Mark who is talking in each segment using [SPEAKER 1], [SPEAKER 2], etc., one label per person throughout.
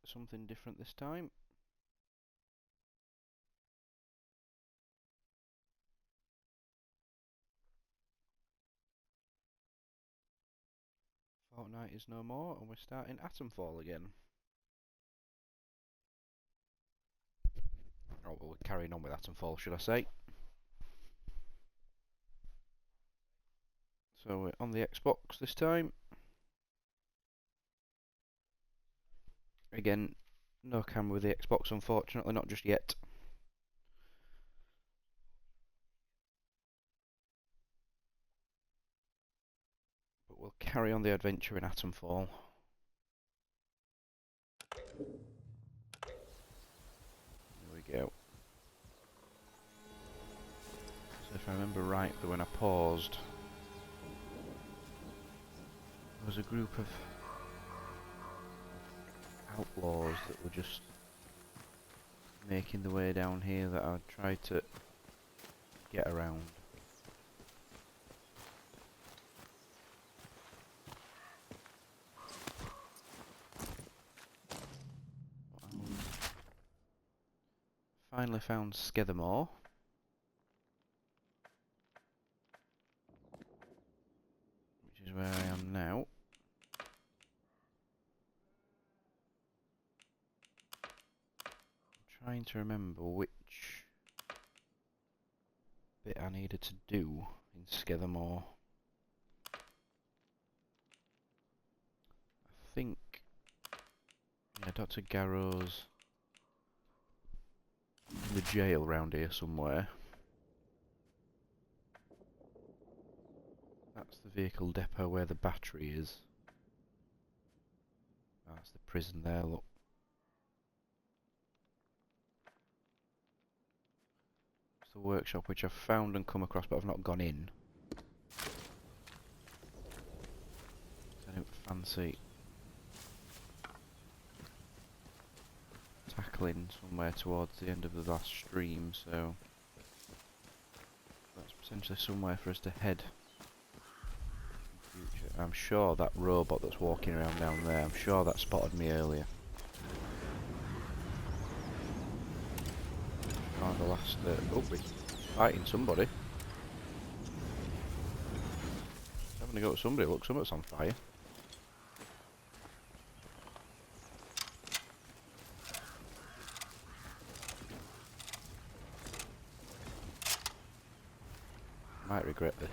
[SPEAKER 1] something different this time. Fortnite is no more, and we're starting Atomfall again. Oh, well, we're carrying on with Atomfall, should I say. So we're on the Xbox this time. Again, no camera with the Xbox, unfortunately, not just yet. But we'll carry on the adventure in Atomfall. There we go. So if I remember rightly, when I paused, there was a group of outlaws that were just making the way down here that I tried to get around. Finally found Skethermoor. Which is where I am now. I'm trying to remember which bit I needed to do in Skethermoor. I think, yeah, Dr. Garrow's in the jail round here somewhere. That's the vehicle depot where the battery is. That's the prison there, look. It's the workshop which I've found and come across but I've not gone in. I don't fancy tackling somewhere towards the end of the last stream, so that's potentially somewhere for us to head in the future. I'm sure that robot that's walking around down there, I'm sure that spotted me earlier. Oh, the last... oh, we're fighting somebody. Having a go at somebody, look, something's on fire. Might regret this.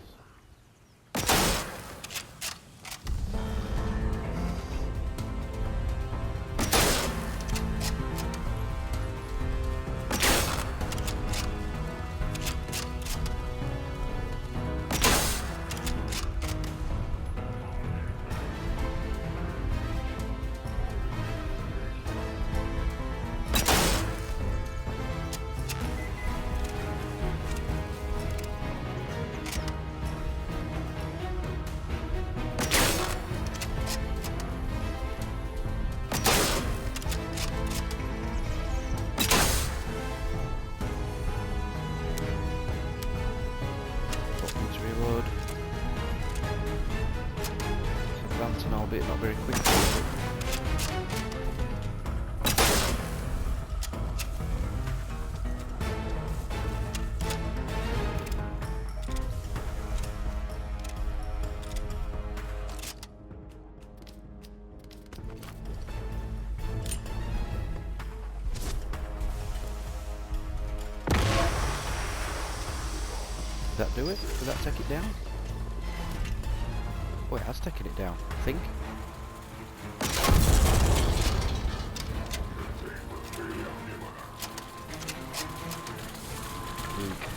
[SPEAKER 1] Albeit not very quickly. Did that do it? Did that take it down? Oh, it has taken it down, I think. There we go.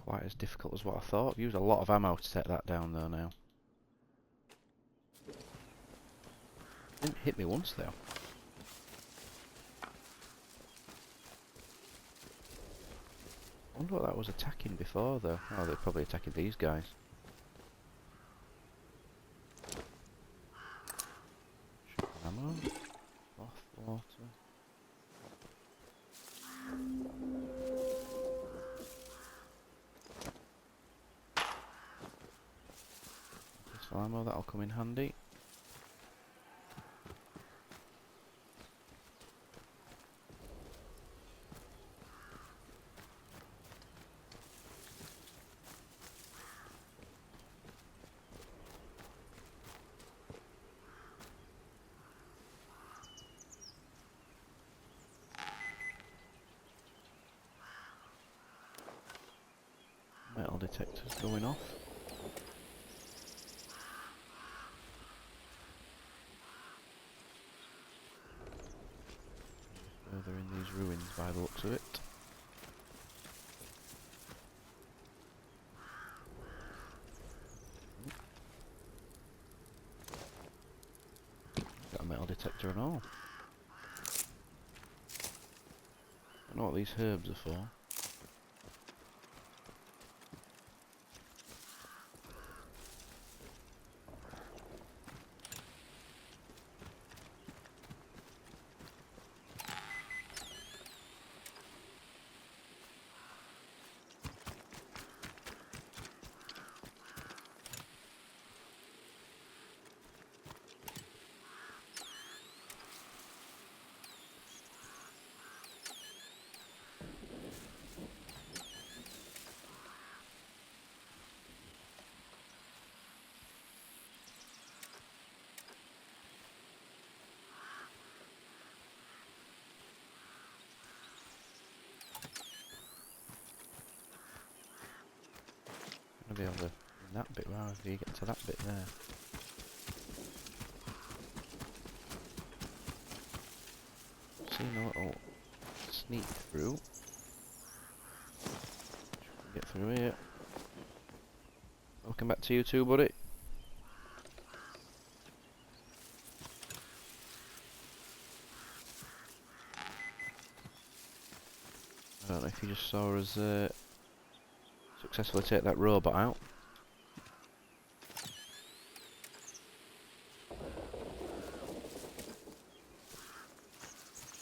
[SPEAKER 1] Quite as difficult as what I thought. I've used a lot of ammo to take that down though now. Didn't hit me once though. wonder what that was attacking before though. Oh, they're probably attacking these guys. Ammo. Off water. Pistol ammo, that'll come in handy. Metal detectors going off. Further in these ruins by the looks of it. Got a metal detector and all. Don't know what these herbs are for. Be able to in that bit. Wow, if you get to that bit there. Seen a little sneak through. Get through here. Welcome back to you too, buddy. I don't know if you just saw us successfully take that robot out.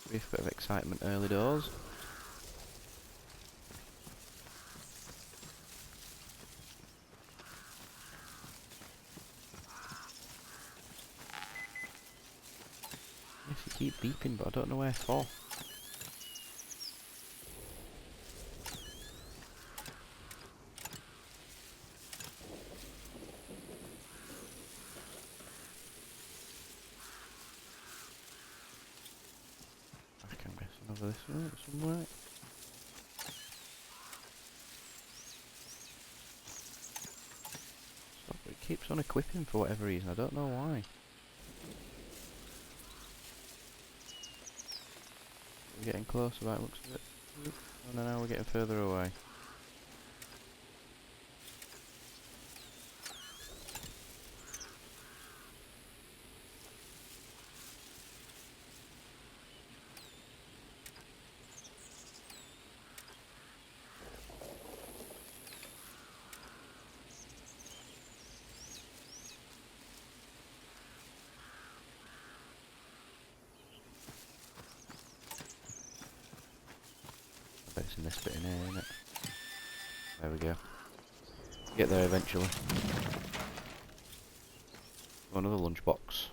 [SPEAKER 1] Brief bit of excitement early doors. Yes, you keep beeping, but I don't know where for. I'm guessing over this way somewhere. Stop, it keeps on equipping for whatever reason, I don't know why. We're getting closer by the looks of it. Oh no, now we're getting further away. It's in this bit in here, isn't it? There we go. Get there eventually. Oh, another lunchbox.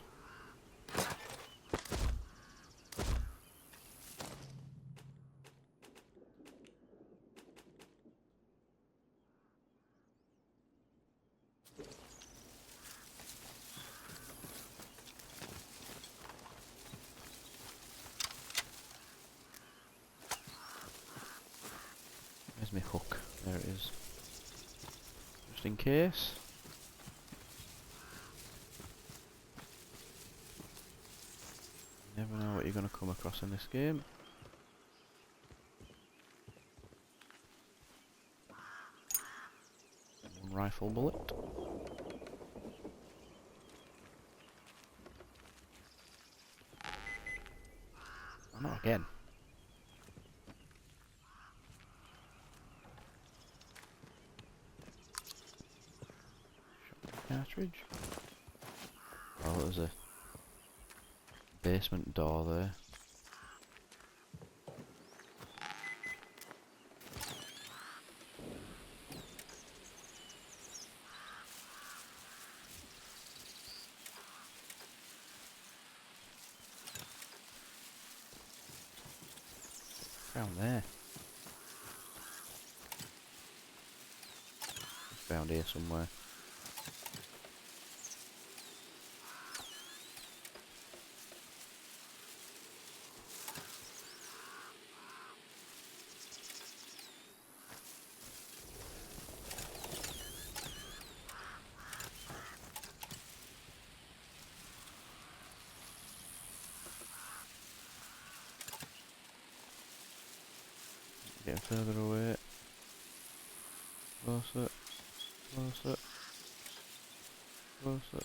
[SPEAKER 1] Where's my hook? There it is. Just in case. You never know what you're going to come across in this game. One rifle bullet. Oh, not again. cartridge. Oh, there's a basement door there. Down there. Found here somewhere. Getting further away. Closer. Closer. Closer.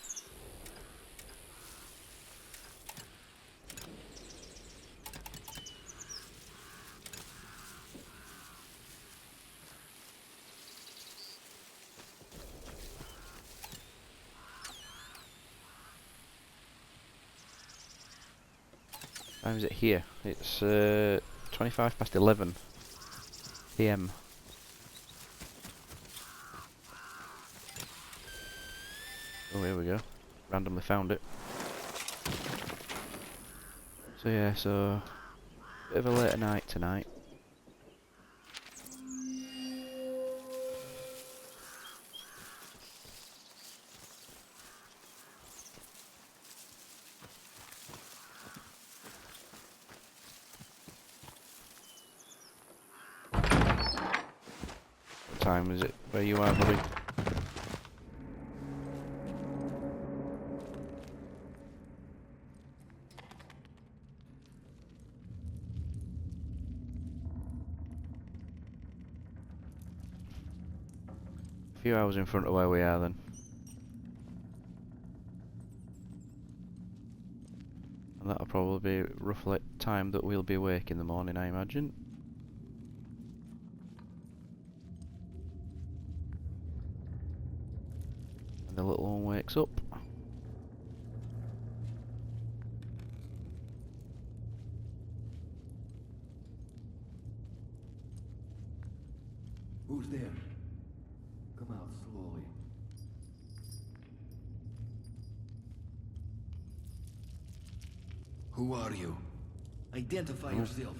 [SPEAKER 1] What time is it here? It's 25 past 11 PM. Oh, here we go. Randomly found it. So yeah, so bit of a later night tonight. What time is it where you are, buddy? A few hours in front of where we are then. And that'll probably be roughly time that we'll be awake in the morning, I imagine. And the little one wakes up.
[SPEAKER 2] Who's there? Come out slowly. Who are you? Identify yourself.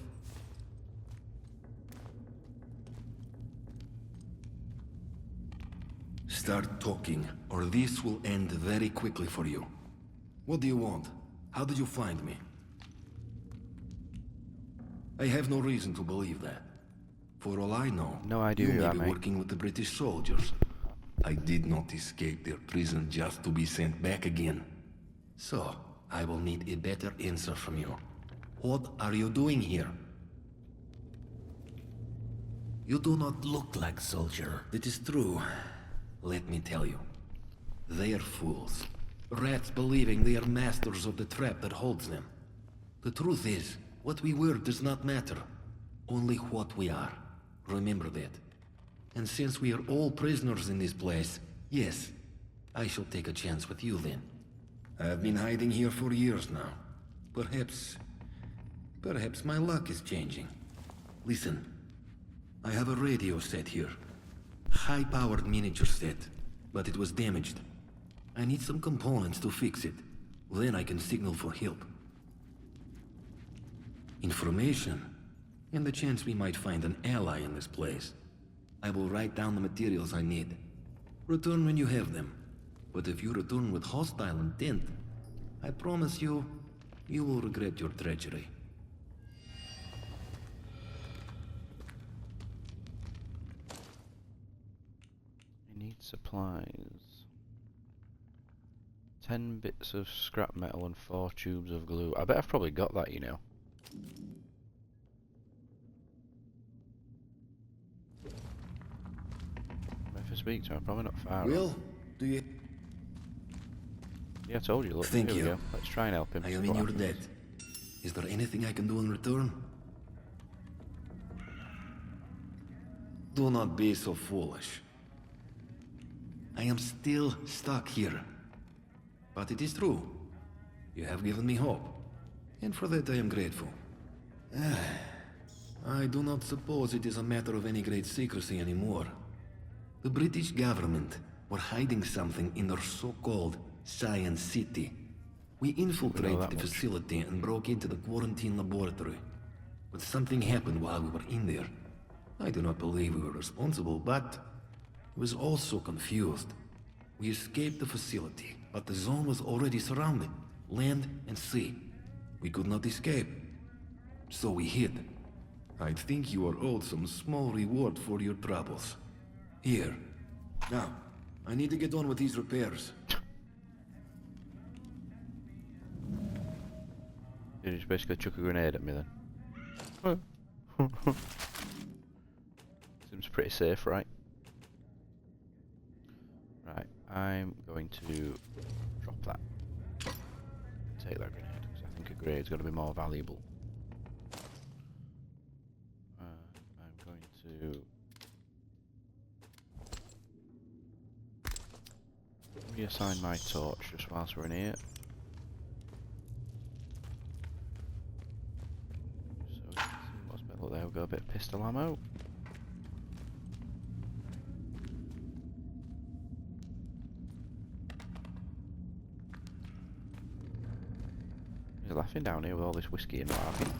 [SPEAKER 2] Start talking, or this will end very quickly for you. What do you want? How did you find me? I have no reason to believe that. For all I know,
[SPEAKER 1] No idea
[SPEAKER 2] you
[SPEAKER 1] who you
[SPEAKER 2] may
[SPEAKER 1] are,
[SPEAKER 2] be
[SPEAKER 1] mate.
[SPEAKER 2] working with the British soldiers. I did not escape their prison just to be sent back again. So, I will need a better answer from you. What are you doing here? You do not look like soldier. It is true. Let me tell you. They are fools. Rats believing they are masters of the trap that holds them. The truth is, what we were does not matter. Only what we are. Remember that. And since we are all prisoners in this place, yes, I shall take a chance with you then. I've been hiding here for years now. Perhaps my luck is changing. Listen, I have a radio set here. High-powered miniature set, but it was damaged. I need some components to fix it. Then I can signal for help. Information, and the chance we might find an ally in this place. I will write down the materials I need. Return when you have them. But if you return with hostile intent, I promise you, you will regret your treachery.
[SPEAKER 1] I need supplies. 10 bits of scrap metal and 4 tubes of glue. I bet I've probably got that, you know. If I speak to him, I'm probably not far off.
[SPEAKER 2] Will, do you...
[SPEAKER 1] Yeah, I told you, look,
[SPEAKER 2] Thank
[SPEAKER 1] here we
[SPEAKER 2] you.
[SPEAKER 1] go. Let's try and help him.
[SPEAKER 2] I
[SPEAKER 1] see
[SPEAKER 2] am in
[SPEAKER 1] what
[SPEAKER 2] your
[SPEAKER 1] happens.
[SPEAKER 2] debt. Is there anything I can do in return? Do not be so foolish. I I am still stuck here. But it is true. You have given me hope. And for that I am grateful. I do not suppose it is a matter of any great secrecy anymore. The British government were hiding something in their so-called Science City. We infiltrated the facility and broke into the quarantine laboratory. But something happened while we were in there. I do not believe we were responsible, but I was also confused. We escaped the facility, but the zone was already surrounded, land and sea. We could not escape, so we hid. I think you are owed some small reward for your troubles. Here. Now, I need to get on with these repairs.
[SPEAKER 1] You just basically chuck a grenade at me then. Seems pretty safe, right? Right, I'm going to drop that. Take that grenade, because I think a grade's got to be more valuable. I'm going to reassign my torch just whilst we're in here. So we can see what's better. Look there, we've got a bit of pistol ammo. He's laughing down here with all this whiskey and laughing.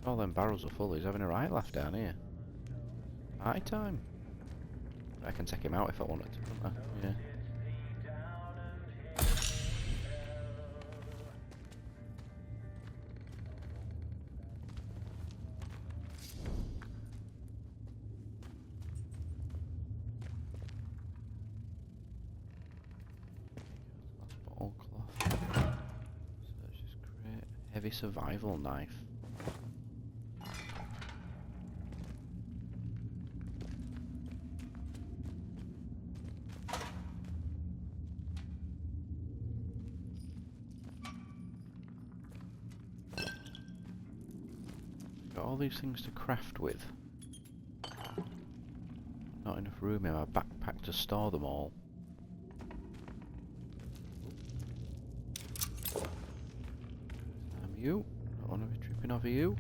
[SPEAKER 1] All them barrels are full. He's having a right laugh down here. Party time. I can take him out if I wanted to, couldn't I? Yeah. Bottle cloth. So let's just create a heavy survival knife. Got all these things to craft with. Not enough room in my backpack to store them all. You. Don't want to be tripping over you.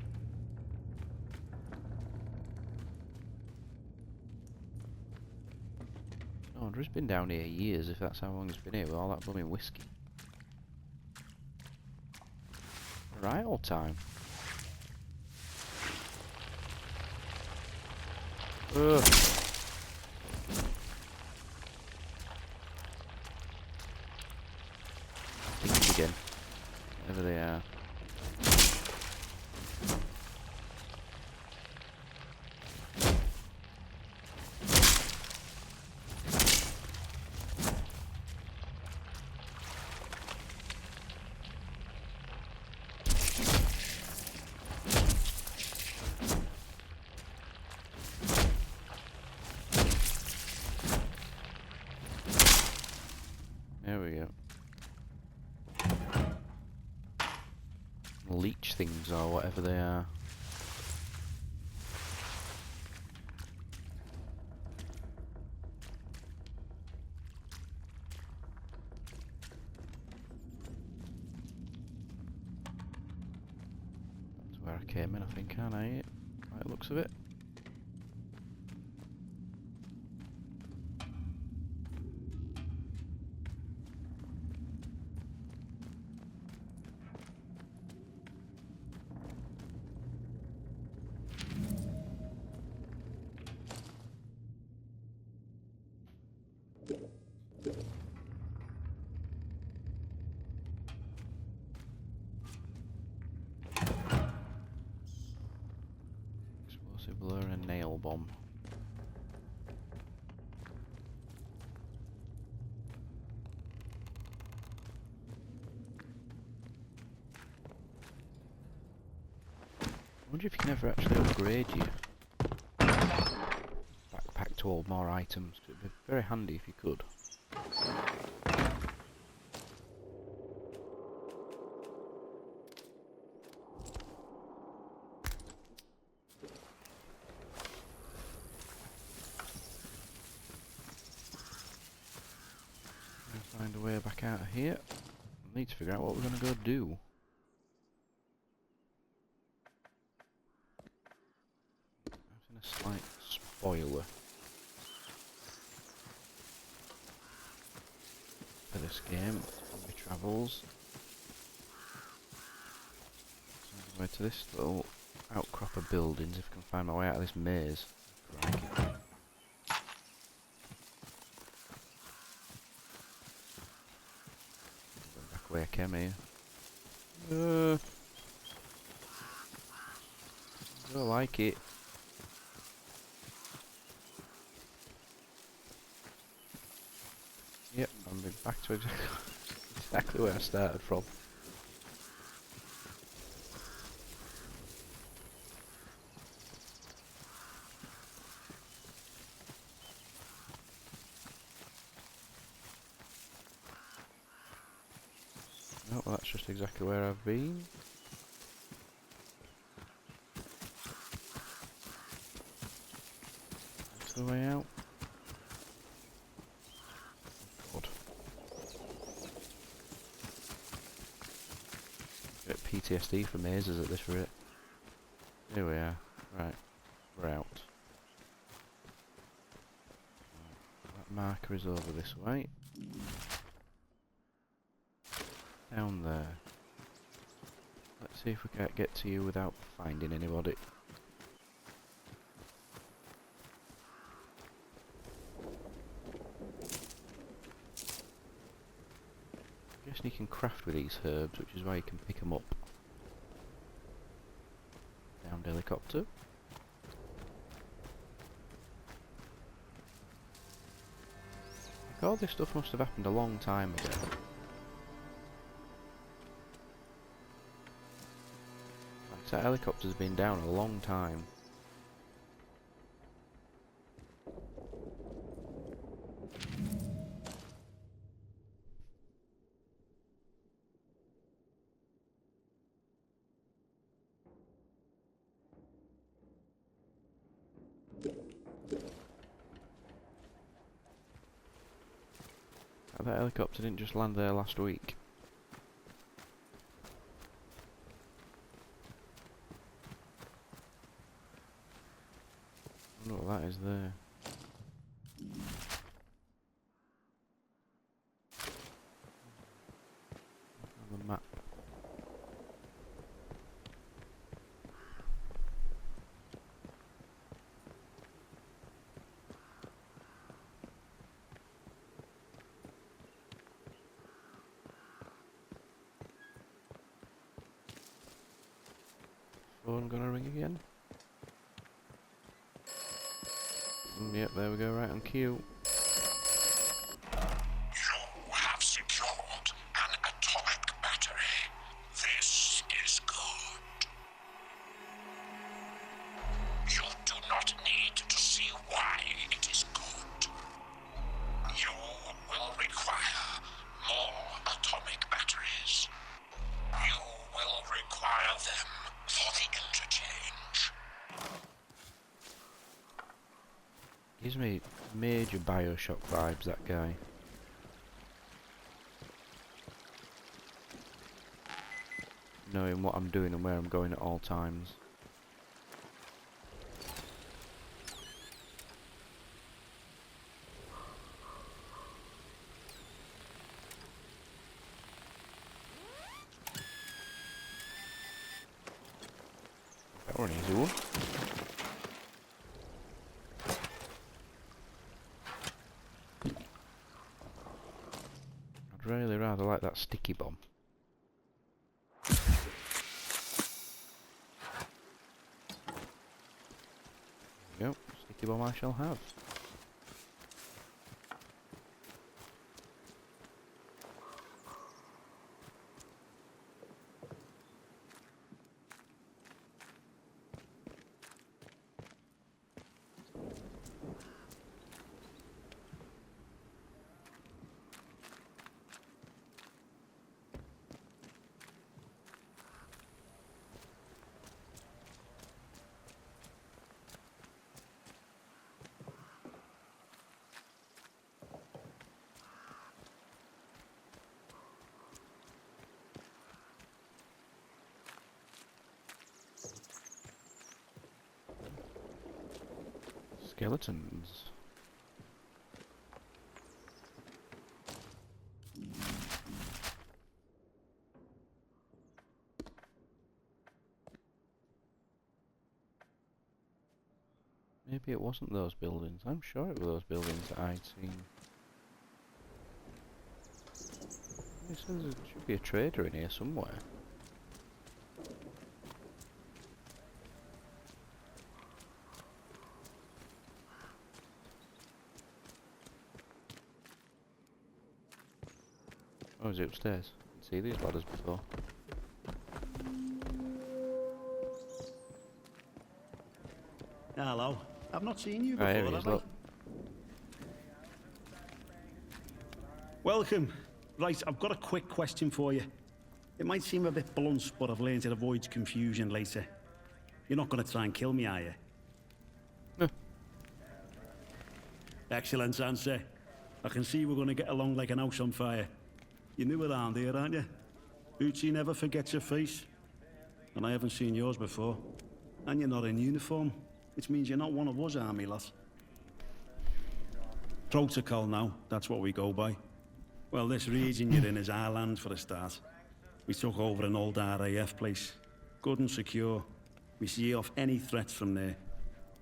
[SPEAKER 1] No wonder he's been down here years if that's how long he's been here with all that blooming whiskey. Right, old time. Ugh. Things again. Whatever they are. There we go. Leech things or whatever they are. That's where I came in, I think, aren't I? By the looks of it. Explosive lure and nail bomb. I wonder if you can ever actually upgrade your backpack to hold more items. It'd be very handy if you could. way back out of here. I need to figure out what we're going to go do. I've seen a slight spoiler for this game. My travels. So I'm going to this little outcrop of buildings if I can find my way out of this maze. Crikey. Going back where I came here. Don't like it. Yep, I'm back to exactly where I started from. No, well, that's just exactly where I've been. That's the way out. God. Get PTSD for mazes at this rate. Here we are. Right, we're out. That marker is over this way. Down there. Let's see if we can't get to you without finding anybody. I'm guessing you can craft with these herbs, which is why you can pick them up. Downed helicopter. Like, all this stuff must have happened a long time ago. Like, that helicopter's been down a long time. That helicopter didn't just land there last week. I wonder what that is there. On the map. Phone gonna ring again? Yep, there we go, right on cue.
[SPEAKER 3] You have secured an atomic battery. This is good. You do not need to see why it is good. You will require more atomic batteries. You will require them for the interchange.
[SPEAKER 1] Gives me major Bioshock vibes, that guy. Knowing what I'm doing and where I'm going at all times. That one easy one. I'd really rather like that sticky bomb. There we go, sticky bomb I shall have. Skeletons. Maybe it wasn't those buildings. I'm sure it were those buildings that I'd seen. It says there should be a trader in here somewhere. Oh, is it upstairs? I didn't see these ladders before.
[SPEAKER 4] Hello. I've not seen you
[SPEAKER 1] Oh,
[SPEAKER 4] before,
[SPEAKER 1] here he is,
[SPEAKER 4] have I?
[SPEAKER 1] look.
[SPEAKER 4] Welcome. Right, I've got a quick question for you. It might seem a bit blunt, but I've learned to avoid confusion later. You're not going to try and kill me, are you?
[SPEAKER 1] No.
[SPEAKER 4] Excellent answer. I can see we're going to get along like an house on fire. You're new around here, aren't you? Bootsy never forgets your face. And I haven't seen yours before. And you're not in uniform, which means you're not one of us army lads. Protocol now, that's what we go by. Well, this region you're in is our land for a start. We took over an old RAF place. Good and secure. We see off any threats from there.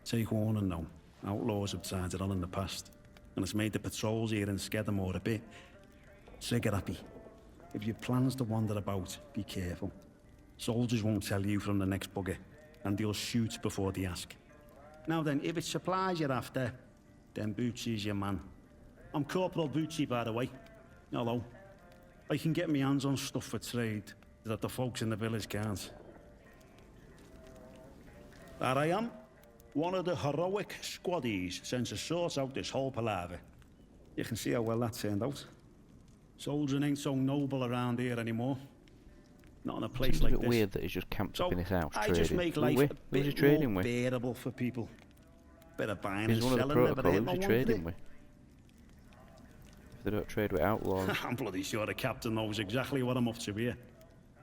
[SPEAKER 4] Take warning though. Outlaws have tried it on in the past. And it's made the patrols here in Skethermoor a bit trigger happy. If your plans to wander about, be careful. Soldiers won't tell you from the next bugger, and they'll shoot before they ask. Now then, if it's supplies you're after, then Bootsy's your man. I'm Corporal Bootsy, by the way. Hello. I can get my hands on stuff for trade that the folks in the village can't. There I am. One of the heroic squaddies sent to sort out this whole palaver. You can see how well that turned out. Soldiering ain't so noble around here anymore. Not in a place
[SPEAKER 1] Seems
[SPEAKER 4] like
[SPEAKER 1] a bit
[SPEAKER 4] this.
[SPEAKER 1] weird that he's just camped up in his house
[SPEAKER 4] I
[SPEAKER 1] trading.
[SPEAKER 4] just make life
[SPEAKER 1] Who's
[SPEAKER 4] a
[SPEAKER 1] he
[SPEAKER 4] bit
[SPEAKER 1] trading
[SPEAKER 4] more
[SPEAKER 1] with?
[SPEAKER 4] bearable for people. Bit of buying
[SPEAKER 1] He's
[SPEAKER 4] and
[SPEAKER 1] one of the
[SPEAKER 4] selling, never
[SPEAKER 1] protocol.
[SPEAKER 4] hurt
[SPEAKER 1] Who's
[SPEAKER 4] no
[SPEAKER 1] he
[SPEAKER 4] one,
[SPEAKER 1] trading
[SPEAKER 4] did it?
[SPEAKER 1] with? If they don't trade with outlaws.
[SPEAKER 4] I'm bloody sure the captain knows exactly what I'm up to here.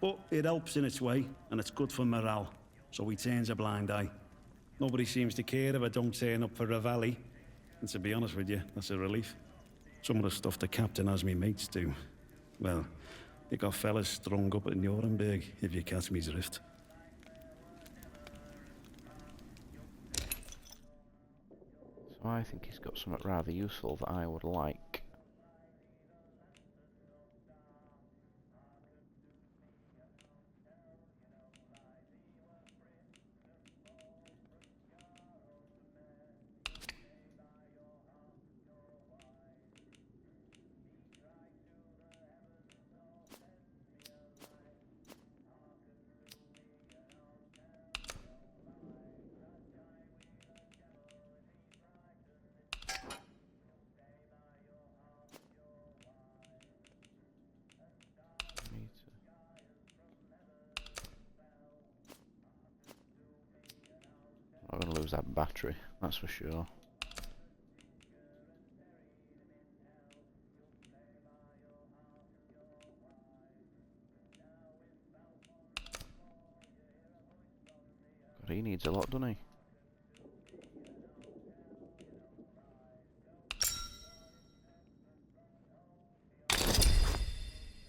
[SPEAKER 4] But it helps in its way, and it's good for morale, so he turns a blind eye. Nobody seems to care if I don't turn up for Reveille. And to be honest with you, that's a relief. Some of the stuff the captain has me mates do. Well, they got fellas strung up at Nuremberg, if you catch me drift.
[SPEAKER 1] So I think he's got something rather useful that I would like. I'm not going to lose that battery, that's for sure. God, he needs a lot, doesn't he?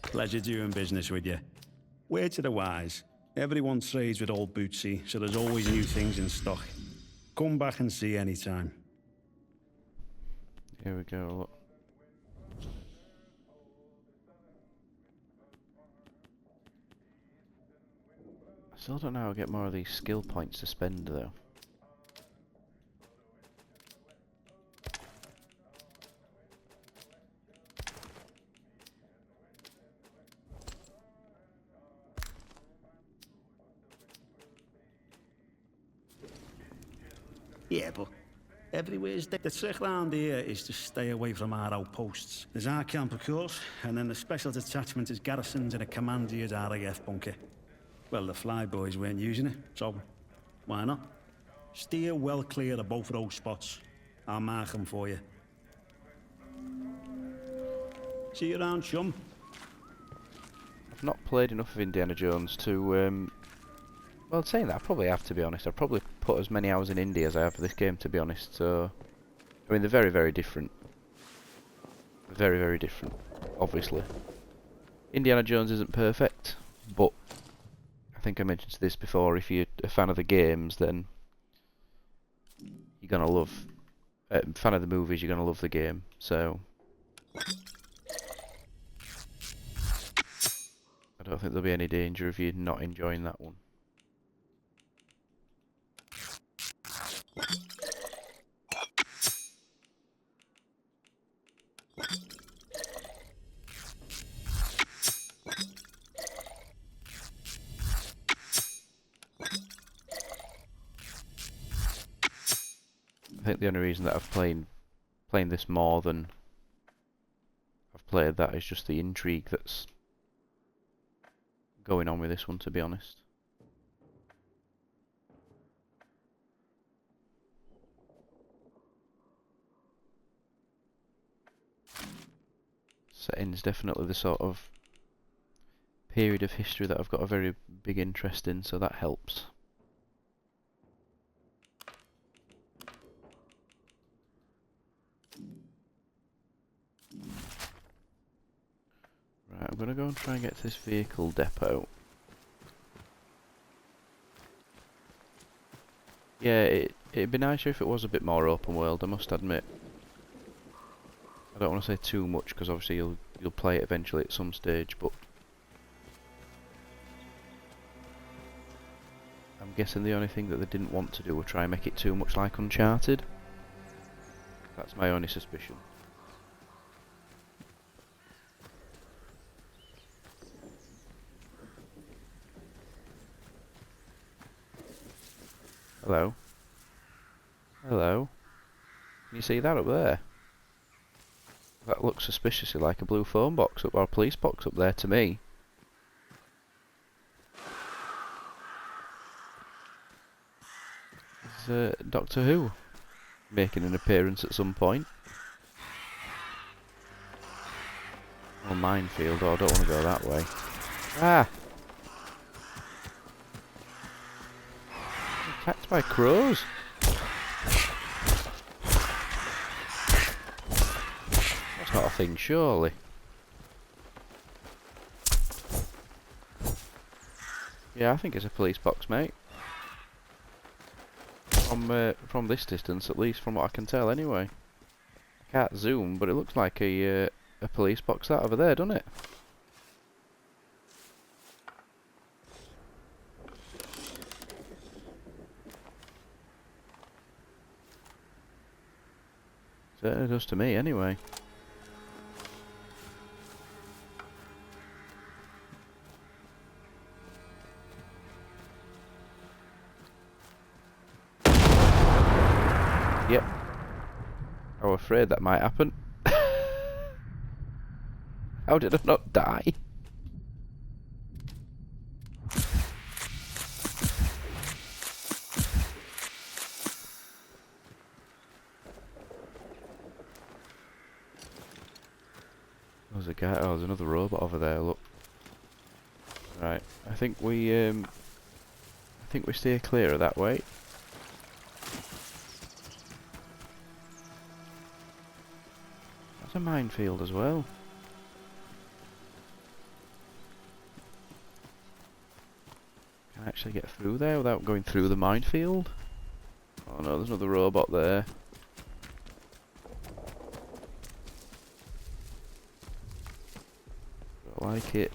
[SPEAKER 4] Pleasure doing business with you. Word to the wise. Everyone trades with old Bootsy, so there's always new things in stock. Come back and see anytime.
[SPEAKER 1] Here we go, look. I still don't know how to get more of these skill points to spend though.
[SPEAKER 4] Yeah, but everywhere's the trick round here is to stay away from our outposts. There's our camp, of course, and then the special detachment is garrisons in a commandeered RAF bunker. Well, the flyboys weren't using it, so why not? Steer well clear of both of those spots. I'll mark them for you. See you around, chum.
[SPEAKER 1] I've not played enough of Indiana Jones to Well, saying that, I probably have, to be honest. I've probably put as many hours in India as I have for this game, to be honest. So, I mean, they're very, very different. Very, very different, obviously. Indiana Jones isn't perfect, but I think I mentioned this before, if you're a fan of the games, then you're going to love... fan of the movies, you're going to love the game, so... I don't think there'll be any danger of you not enjoying that one. I think the only reason that I've playing this more than I've played that is just the intrigue that's going on with this one, to be honest. Setting's definitely the sort of period of history that I've got a very big interest in, so that helps. Right, I'm gonna go and try and get to this vehicle depot. Yeah, it'd be nicer if it was a bit more open world, I must admit. I don't want to say too much because obviously you'll play it eventually at some stage, but I'm guessing the only thing that they didn't want to do was try and make it too much like Uncharted. That's my only suspicion. Hello? Hello? Can you see that up there? That looks suspiciously like a blue phone box or a police box up there to me. Is Doctor Who making an appearance at some point? Or minefield, oh, I don't want to go that way. Ah! Attacked by crows! That's not a thing, surely. Yeah, I think it's a police box, mate. From this distance, at least, from what I can tell, anyway. I can't zoom, but it looks like a police box that over there, doesn't it? Certainly does to me, anyway. Yep. I was afraid that might happen. How did I not die? There's a guy. Oh, there's another robot over there. Look. Right. I think we steer clear of that way. That's a minefield as well. Can I actually get through there without going through the minefield? Oh no, there's another robot there. Don't like it.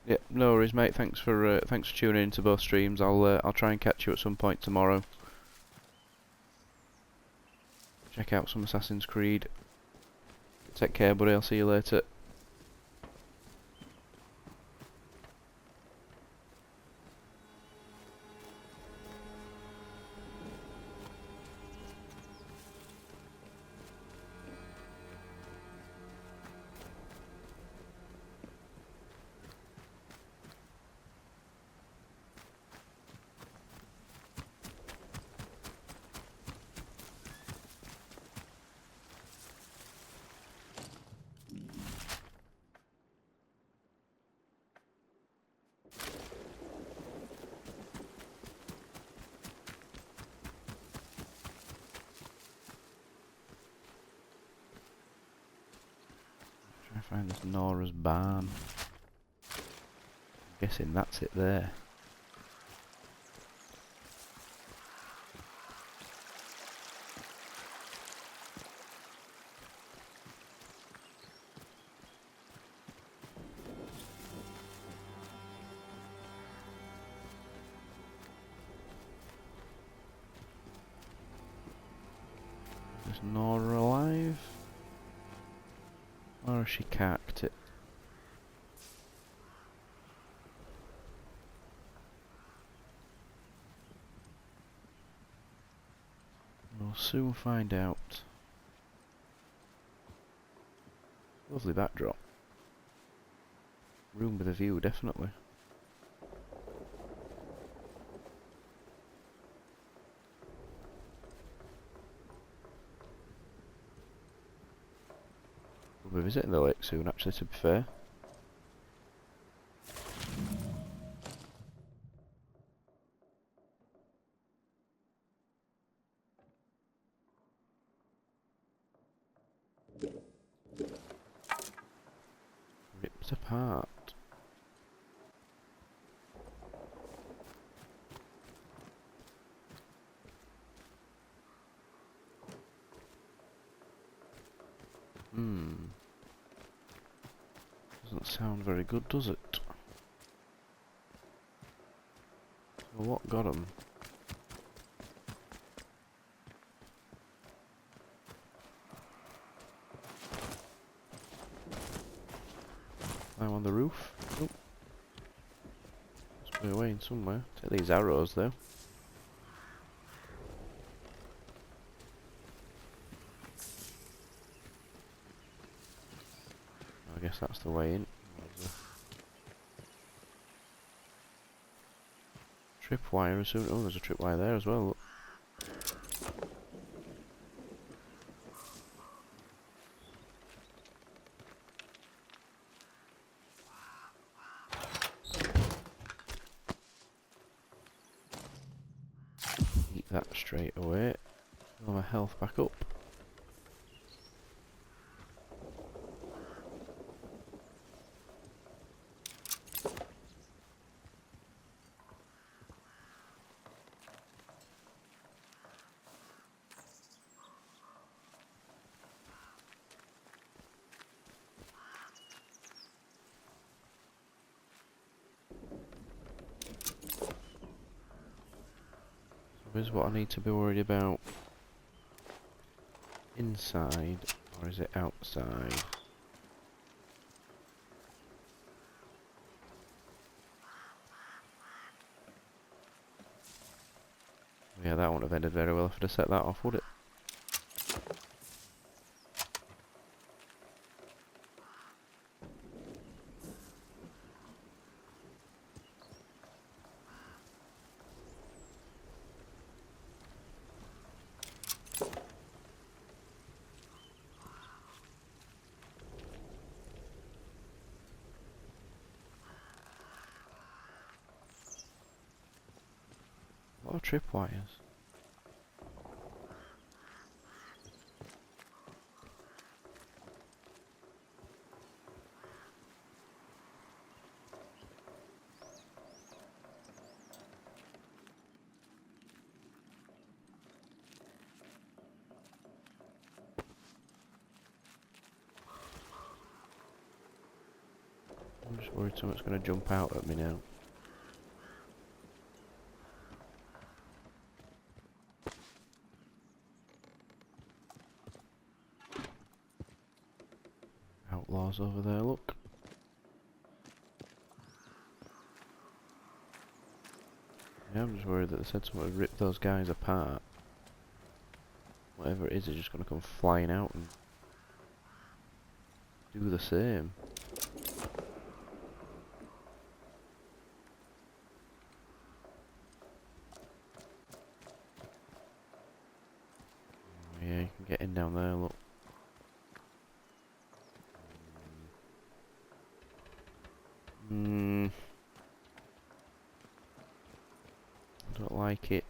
[SPEAKER 1] Yep, no worries, mate. Thanks for tuning into both streams. I'll try and catch you at some point tomorrow. Check out some Assassin's Creed. Take care, buddy. I'll see you later. Find this Nora's barn. I'm guessing that's it there. Is Nora alive? Or has she cacked it? We'll soon find out. Lovely backdrop. Room with a view, definitely. We'll be visiting the lake soon, actually, to be fair. Ripped apart. Doesn't sound very good, does it? So what got him? Climb on the roof? Nope. Must be a way in somewhere. Take these arrows though. I guess that's the way in. Tripwire as soon. Oh, there's a tripwire there as well. Look. Eat that straight away. Fill my health back up. Is what I need to be worried about inside, or is it outside? Yeah, that wouldn't have ended very well if I'd have set that off, would it? A lot of tripwires. I'm just worried someone's going to jump out at me now. Outlaws over there, look. Yeah, I'm just worried that they said someone would rip those guys apart. Whatever it is just going to come flying out and do the same. Yeah, you can get in down there, look. I don't like it.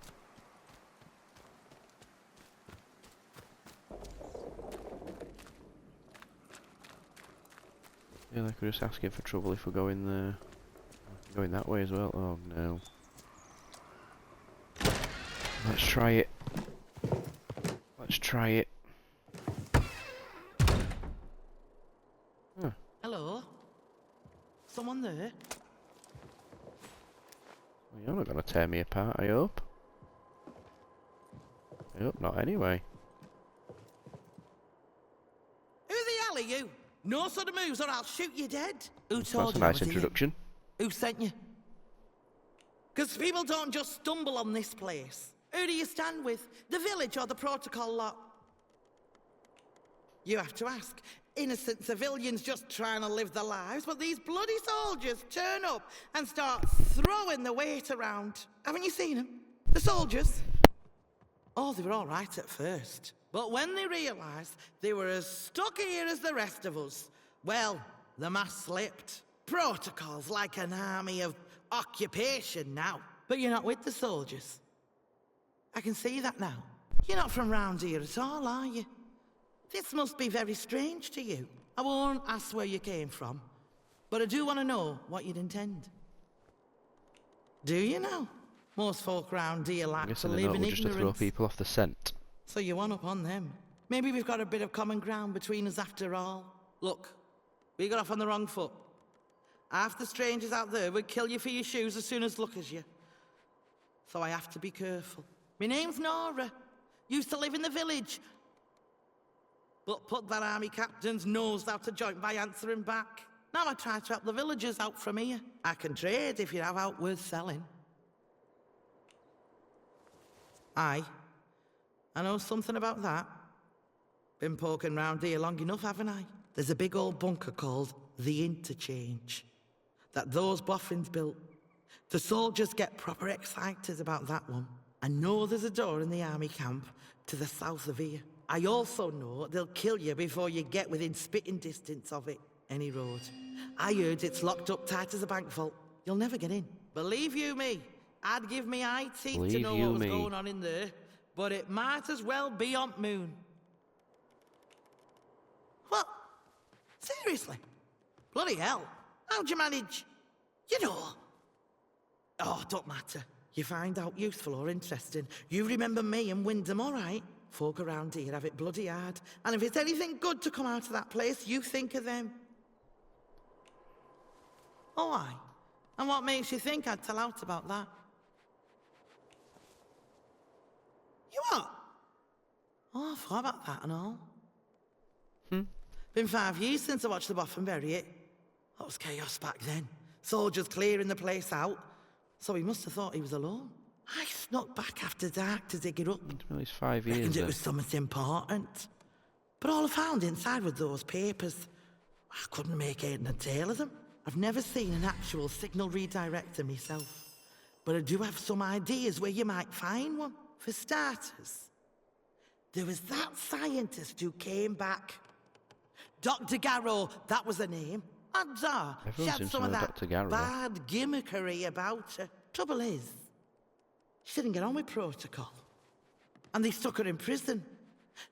[SPEAKER 1] we're just asking for trouble if we're going there. Going that way as well. Oh no. Let's try it. Let's try it. Huh.
[SPEAKER 5] Hello? Someone there?
[SPEAKER 1] Well, you're not going to tear me apart, I hope. I hope not anyway.
[SPEAKER 5] Who the hell are you? No sort of moves or I'll shoot you dead. Who
[SPEAKER 1] That's
[SPEAKER 5] told
[SPEAKER 1] a
[SPEAKER 5] you I
[SPEAKER 1] nice
[SPEAKER 5] was here?
[SPEAKER 1] introduction.
[SPEAKER 5] Who sent you? Because people don't just stumble on this place. Who do you stand with? The village or the protocol lot? You have to ask. Innocent civilians just trying to live their lives, but these bloody soldiers turn up and start throwing the weight around. Haven't you seen them? The soldiers? Oh, they were all right at first. But when they realised they were as stuck here as the rest of us, well, the mask slipped. Protocol's like an army of occupation now. But you're not with the soldiers. I can see that now. You're not from round here at all, are you? This must be very strange to you. I won't ask where you came from, but I do want to know what you'd intend. Do you know? Most folk round here
[SPEAKER 1] I
[SPEAKER 5] like
[SPEAKER 1] guess
[SPEAKER 5] to
[SPEAKER 1] in the
[SPEAKER 5] live
[SPEAKER 1] note
[SPEAKER 5] in
[SPEAKER 1] was just to throw
[SPEAKER 5] ignorance.
[SPEAKER 1] people off the scent.
[SPEAKER 5] So you one up on them. Maybe we've got a bit of common ground between us after all. Look, we got off on the wrong foot. Half the strangers out there would kill you for your shoes as soon as look as you. So I have to be careful. My name's Nora. Used to live in the village. But put that army captain's nose out of joint by answering back. Now I try to help the villagers out from here. I can trade if you have out worth selling. Aye. I know something about that. Been poking round here long enough, haven't I? There's a big old bunker called the Interchange that those boffins built. The soldiers get proper excited about that one. I know there's a door in the army camp to the south of here. I also know they'll kill you before you get within spitting distance of it. Any road. I heard it's locked up tight as a bank vault. You'll never get in. Believe you me, I'd give me eye teeth to
[SPEAKER 1] Believe
[SPEAKER 5] know
[SPEAKER 1] you
[SPEAKER 5] what was
[SPEAKER 1] me.
[SPEAKER 5] going on in there, but it might as well be on moon. What? Seriously? Bloody hell. How'd you manage? You know. Oh, don't matter. You find out useful or interesting. You remember me and Wyndham, all right? Folk around here have it bloody hard. And if it's anything good to come out of that place, you think of them. Oh, aye. And what makes you think I'd tell out about that? You what? Oh, I forgot about that and all. Been 5 years since I watched the Boffin bury it. That was chaos back then. Soldiers clearing the place out. So he must have thought he was alone. I snuck back after dark to dig it up.
[SPEAKER 1] Well, it's 5 years
[SPEAKER 5] Reckoned it
[SPEAKER 1] then.
[SPEAKER 5] was something important. But all I found inside were those papers. I couldn't make head and tail of them. I've never seen an actual signal redirector myself. But I do have some ideas where you might find one. For starters, there was that scientist who came back. Dr. Garrow, that was her name. Odds are, she
[SPEAKER 1] Everyone
[SPEAKER 5] had
[SPEAKER 1] seems
[SPEAKER 5] some
[SPEAKER 1] to
[SPEAKER 5] of
[SPEAKER 1] know
[SPEAKER 5] that
[SPEAKER 1] Dr. Garrow.
[SPEAKER 5] bad gimmickry about her. Trouble is, she didn't get on with protocol. And they stuck her in prison.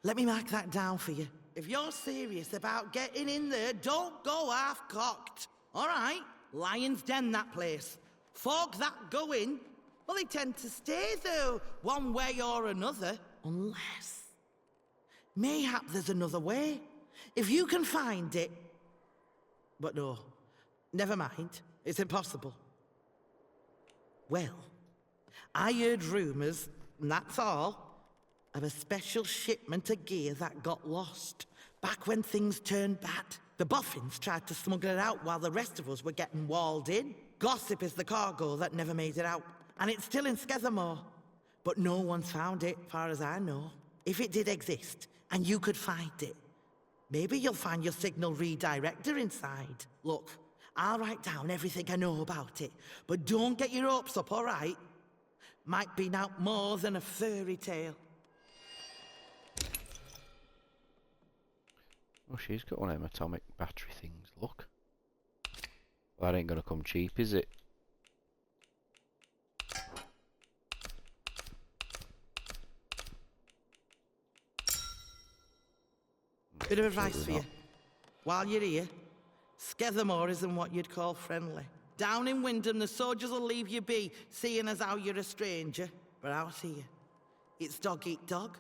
[SPEAKER 5] Let me mark that down for you. If you're serious about getting in there, don't go half-cocked. All right? Lion's Den, that place. Folk that go in, well, they tend to stay there one way or another. Unless, mayhap there's another way. If you can find it. But no, never mind. It's impossible. Well, I heard rumours, and that's all, of a special shipment of gear that got lost. Back when things turned bad. The Boffins tried to smuggle it out while the rest of us were getting walled in. Gossip is the cargo that never made it out. And it's still in Skethermoor. But no one's found it, far as I know. If it did exist, and you could find it, maybe you'll find your signal redirector inside. Look, I'll write down everything I know about it, but don't get your hopes up, all right? Might be now more than a fairy tale.
[SPEAKER 1] Oh, she's got one of them atomic battery things, look. Well, that ain't gonna come cheap, is it?
[SPEAKER 5] Bit of advice
[SPEAKER 1] Absolutely
[SPEAKER 5] for you.
[SPEAKER 1] not.
[SPEAKER 5] While you're here, Skethermoor isn't what you'd call friendly. Down in Wyndham, the soldiers will leave you be, seeing as how you're a stranger. But out here, it's dog eat dog.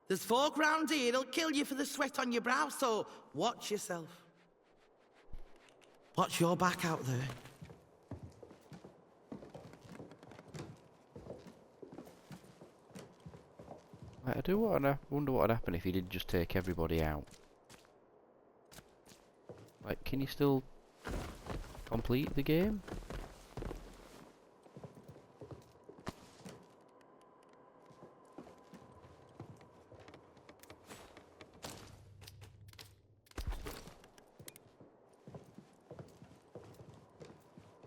[SPEAKER 5] There's folk round here that'll kill you for the sweat on your brow, so watch yourself. Watch your back out there.
[SPEAKER 1] I wonder what would happen if he did just take everybody out. Like, can you still complete the game?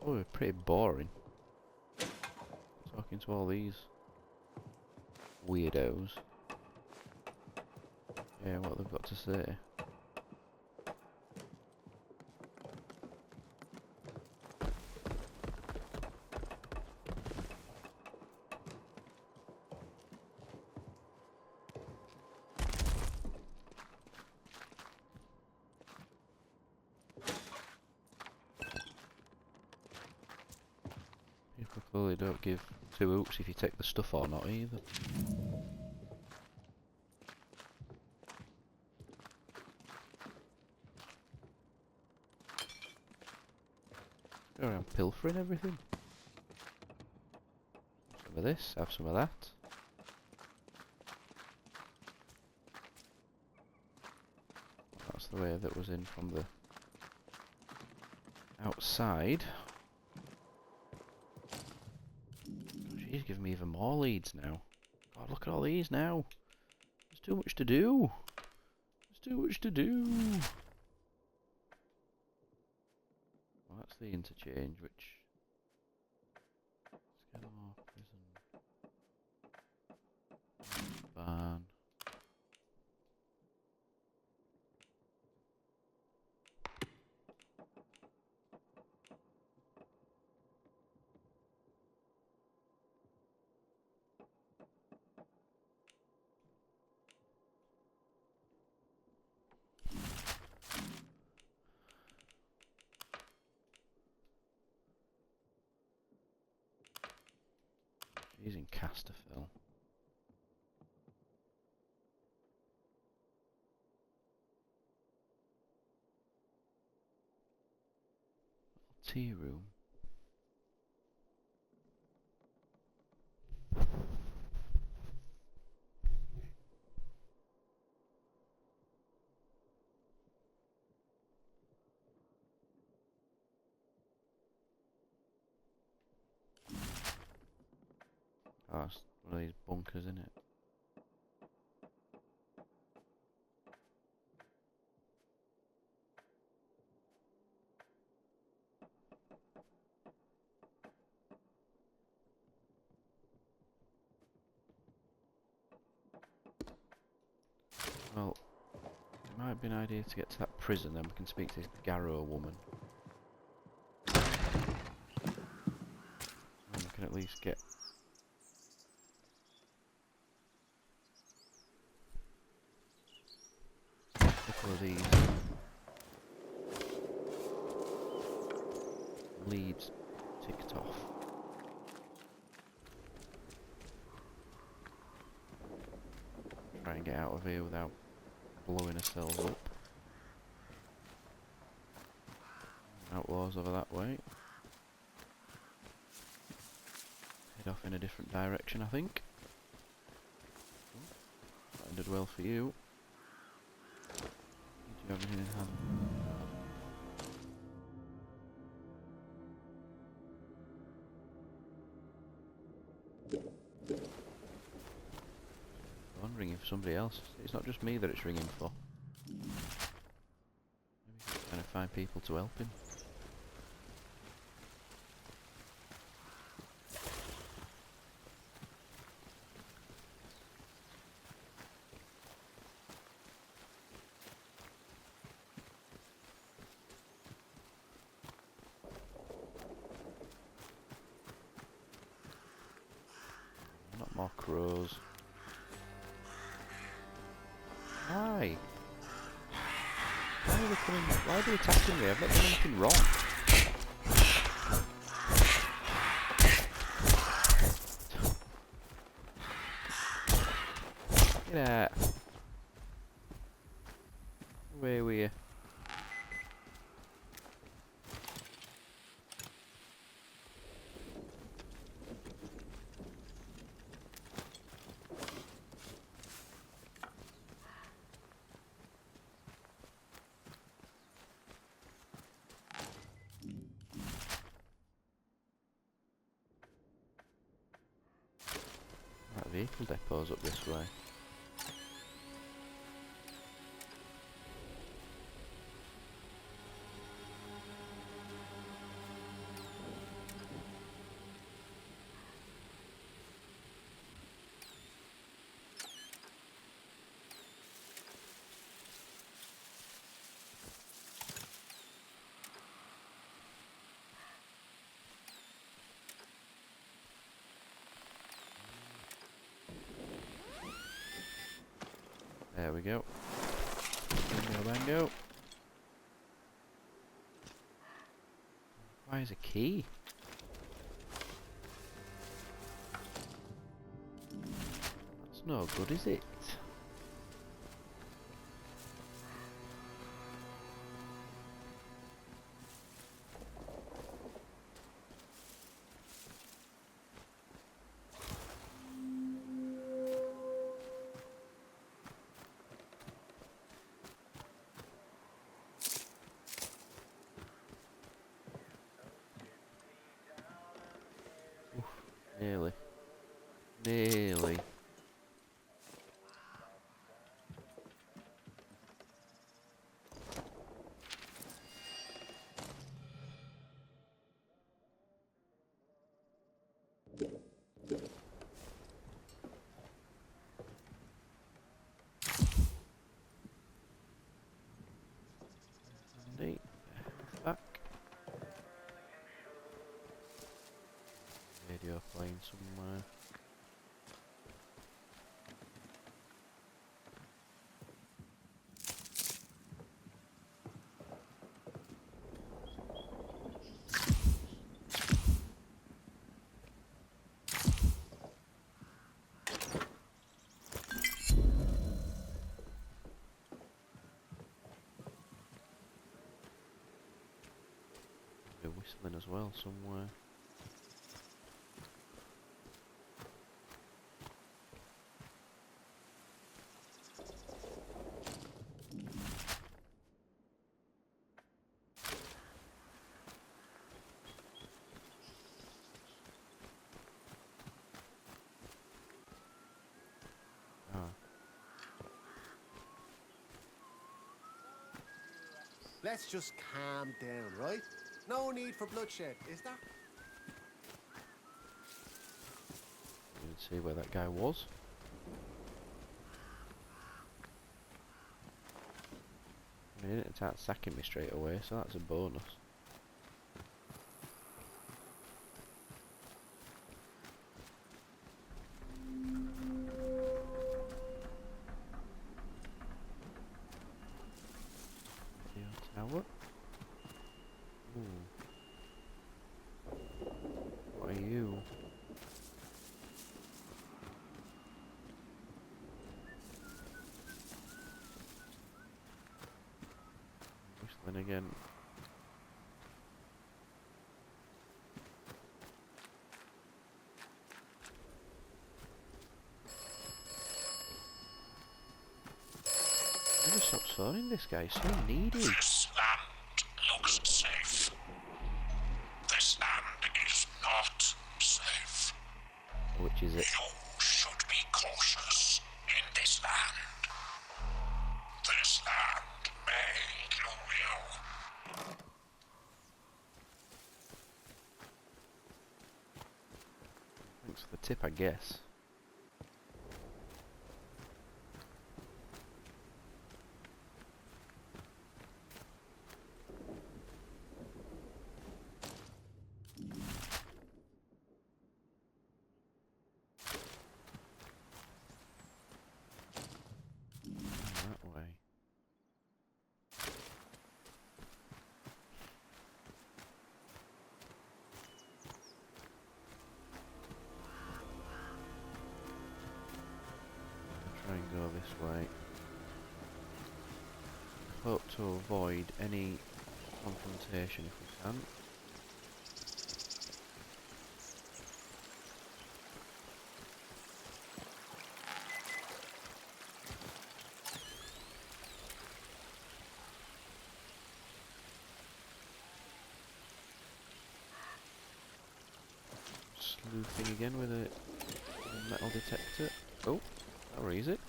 [SPEAKER 1] Oh, it's pretty boring. Talking to all these weirdos. Yeah, what they've got to say. People clearly don't give two hoots if you take the stuff or not either. Go around pilfering everything. Some of this, have some of that. That's the way that was in from the outside. She's giving me even more leads now. God, look at all these now. There's too much to do. There's too much to do. Well, that's the interchange, which... Skethermoor prison. Barn. She's in Casterfell. Tea room. Oh, it's one of these bunkers, isn't it? Well, it might be an idea to get to that prison, then we can speak to this Garrow woman. And we can at least get... a couple of these leads ticked off. Try and get out of here without blowing ourselves up. Outlaws over that way. Head off in a different direction, I think. That ended well for you. Do you have anything in hand? I'm ringing for somebody else. It's not just me that it's ringing for. Maybe he's trying to find people to help him. Not more crows. Hi. Why are they coming? Why are they attacking me? I've not done anything wrong. Get out. Away with you. That vehicle depot's up this way. There we go. Bingo bango. Why is a key? That's no good, is it? Nearly. Nearly. Andy, back. Radio playing somewhere. They're whistling as well somewhere.
[SPEAKER 6] Let's just calm down, right? No need for bloodshed, is there?
[SPEAKER 1] You can see where that guy was. He didn't start sacking me straight away, so that's a bonus. Tower. Ooh. What are you? Whistling again. Never stops phoning this guy, so needy.
[SPEAKER 3] This land looks safe. This land is not safe.
[SPEAKER 1] Which is it?
[SPEAKER 3] You should be cautious in this land. This land may kill you.
[SPEAKER 1] Thanks for the tip, I guess. That way. this way. Hope to avoid any confrontation if we can. Sleuthing again with a metal detector. Oh, that raise it.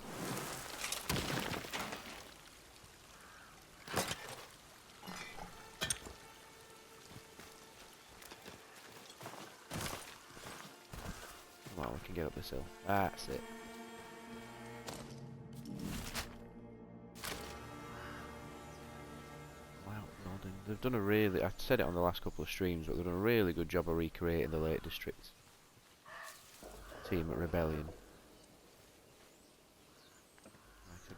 [SPEAKER 1] Come on, we can get up this hill. That's it. Wow, building. They've done a really, I've said it on the last couple of streams, but they've done a really good job of recreating the Lake District. Team at Rebellion.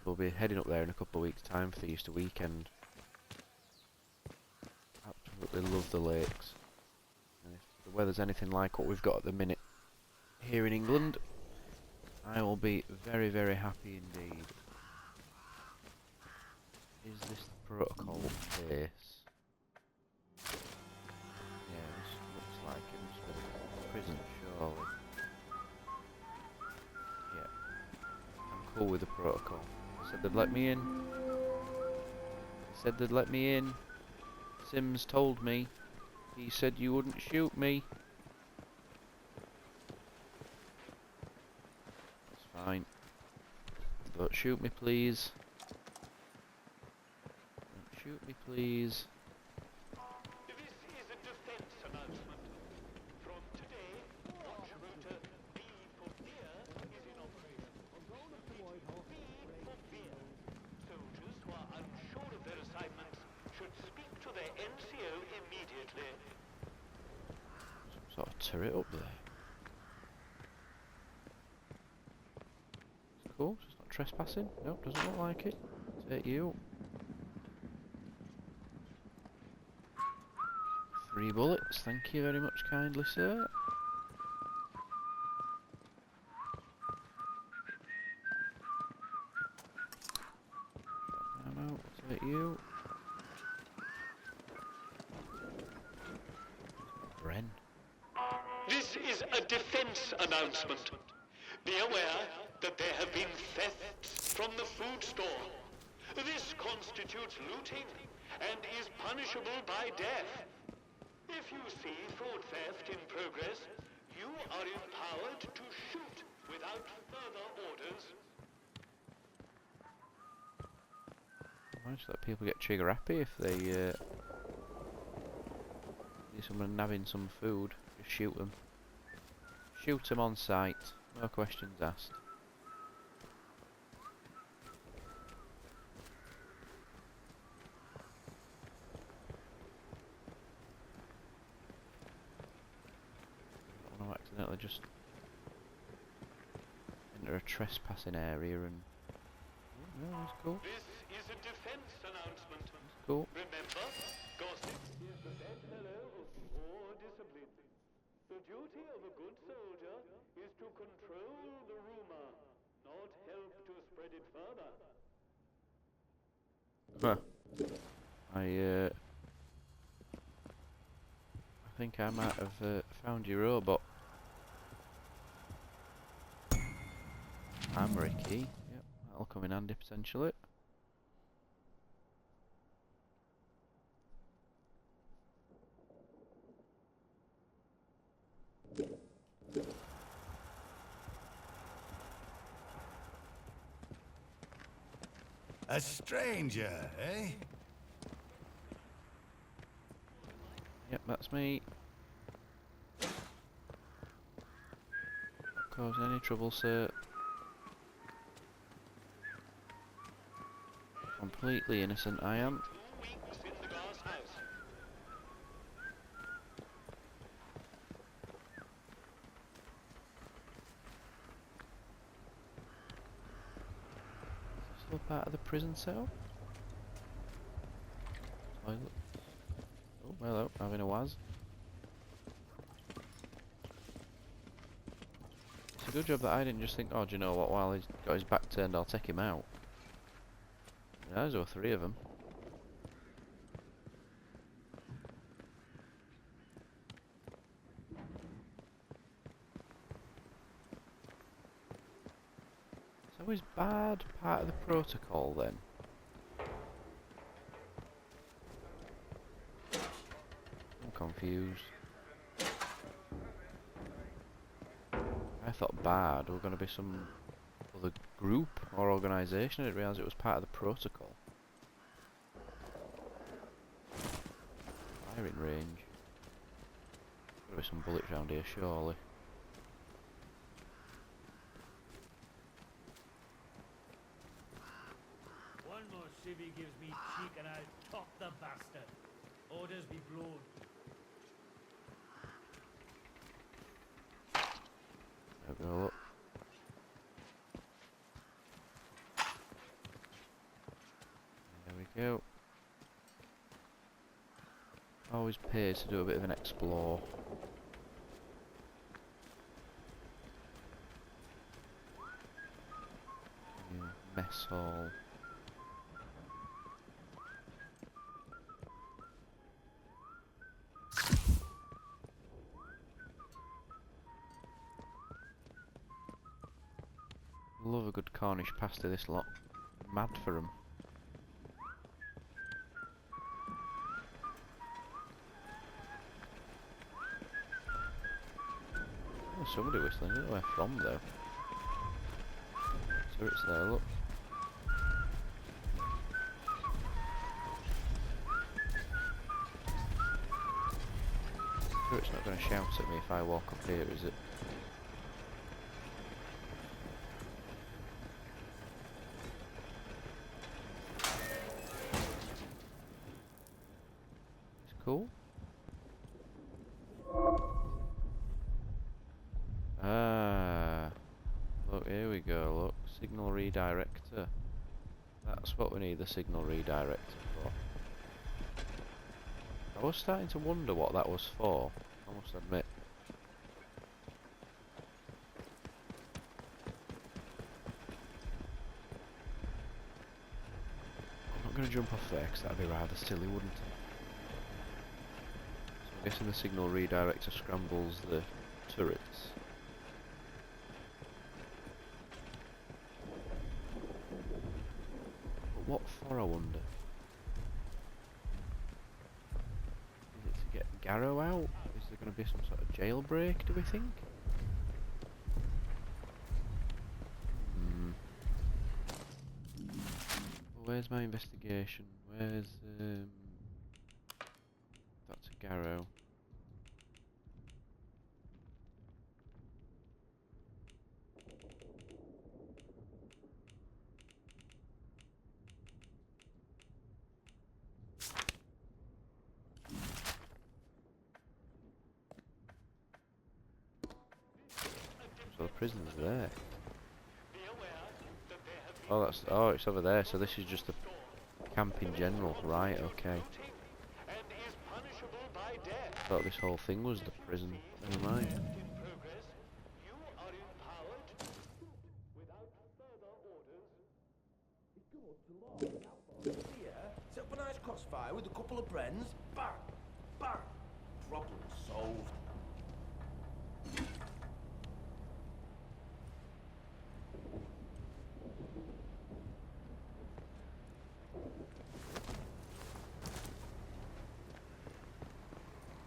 [SPEAKER 1] We'll be heading up there in a couple of weeks' time for the Easter weekend. Absolutely love the lakes. And if the weather's anything like what we've got at the minute here in England, I will be very, very happy indeed. Is this the protocol base? Yeah, this looks like it must be the prison, surely. Yeah, I'm cool with the protocol. Said they'd let me in. Said they'd let me in. Sims told me. He said you wouldn't shoot me. That's fine. Don't shoot me, please. Don't shoot me, please.
[SPEAKER 3] This is a defense announcement. From today, watch router B for beer is in operation. B for beer. Soldiers who are unsure of their assignments should speak to their NCO immediately.
[SPEAKER 1] Some sort of turret up there. It's cool, it's not trespassing. Nope, doesn't look like it. Take you. 3 bullets, thank you very much kindly, sir. Ammo, take you. Bren.
[SPEAKER 3] This is a defense announcement. Be aware that there have been thefts from the food store. This constitutes looting and is punishable by death. If you see food theft in progress, you are empowered to shoot without further orders.
[SPEAKER 1] Why just let people get trigger happy if they see someone nabbing some food? Just shoot them. Shoot them on sight. No questions asked. I don't want to accidentally just enter a trespassing area and... Oh, no, that's cool.
[SPEAKER 3] This is a defense announcement.
[SPEAKER 1] That's cool.
[SPEAKER 3] Remember, gossip is the bedfellow of poor discipline. The duty of a good soldier is to control the rumor, not help to spread it further.
[SPEAKER 1] Huh. I think I might have found your robot. I'm Ricky. Yep, that'll come in handy potentially.
[SPEAKER 7] A stranger, eh?
[SPEAKER 1] Yep, that's me. Not causing any trouble, sir. Completely innocent, I am.
[SPEAKER 3] 2 weeks in the glass house.
[SPEAKER 1] Still part of the prison cell? Toilet. Oh, hello, having a waz. It's a good job that I didn't just think, oh, do you know what, while he's got his back turned, I'll take him out. There's over 3 of them. So is bad part of the protocol then? I'm confused. I thought bad were going to be some other group or organisation. I didn't realise it was part of the protocol. Firing range. Got to be some bullets round here, surely.
[SPEAKER 8] One more civvy gives me cheek and I'll top the bastard. Orders be blown.
[SPEAKER 1] There we go, look. There we go. Always pays to do a bit of an explore. Mess hall. Love a good Cornish pasty, this lot. Mad for 'em. Oh, somebody whistling. I don't know where from though. So it's there, look. Sure, it's not going to shout at me if I walk up here, is it? It's cool. Ah, look, here we go, look. Signal redirector. That's what we need the signal redirector for. I was starting to wonder what that was for, I must admit. I'm not going to jump off there because that would be rather silly, wouldn't it? So I'm guessing the signal redirector scrambles the turrets. But what for, I wonder? Is it to get Garrow out? Is there going to be some sort of jailbreak, do we think? Well, where's my investigation? Where's, that's a Garrow. So the prison's there. Oh, that's, oh, it's over there. So this is just a camp in general, right? Okay. Thought this whole thing was the prison. Never mind.
[SPEAKER 9] Set up a nice crossfire with a couple of friends. Bang! Bang! Problem solved.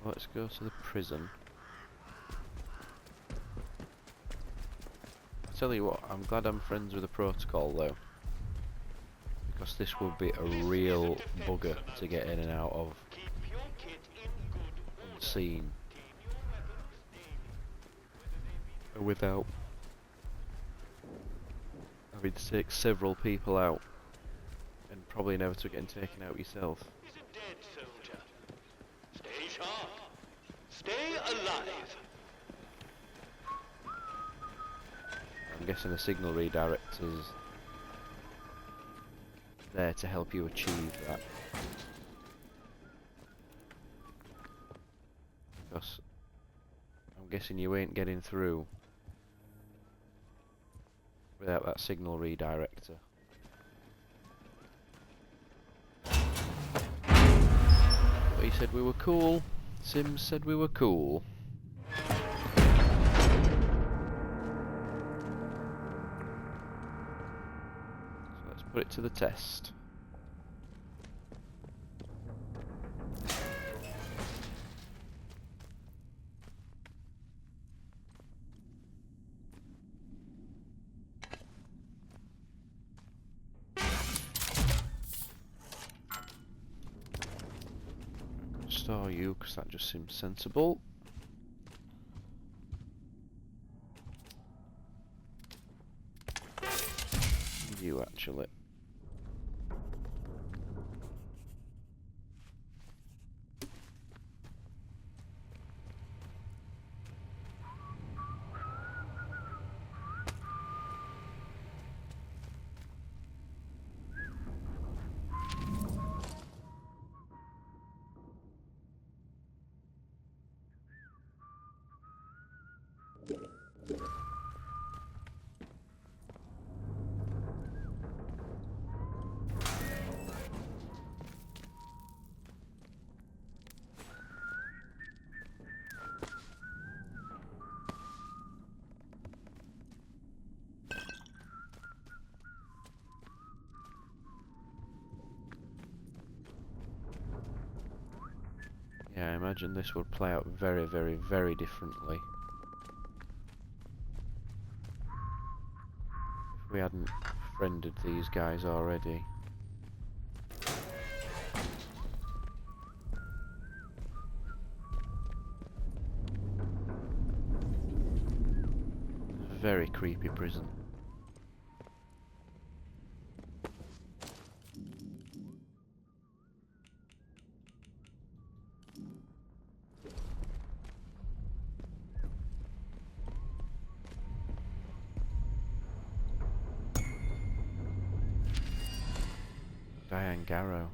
[SPEAKER 1] Let's go to the prison. I tell you what, I'm glad I'm friends with the protocol though, because this would be a real bugger to get in and out of unseen without having to take several people out and probably never to getting taken out yourself.
[SPEAKER 3] Is a dead soldier. Stay sharp. Stay alive.
[SPEAKER 1] I'm guessing the signal redirector's there to help you achieve that. Because I'm guessing you ain't getting through without that signal redirector. But he said we were cool. Sims said we were cool. So let's put it to the test. Store you, because that just seems sensible. You actually. Yeah, I imagine this would play out very, very, very differently if we hadn't friended these guys already. Very creepy prison. Diane Garrow.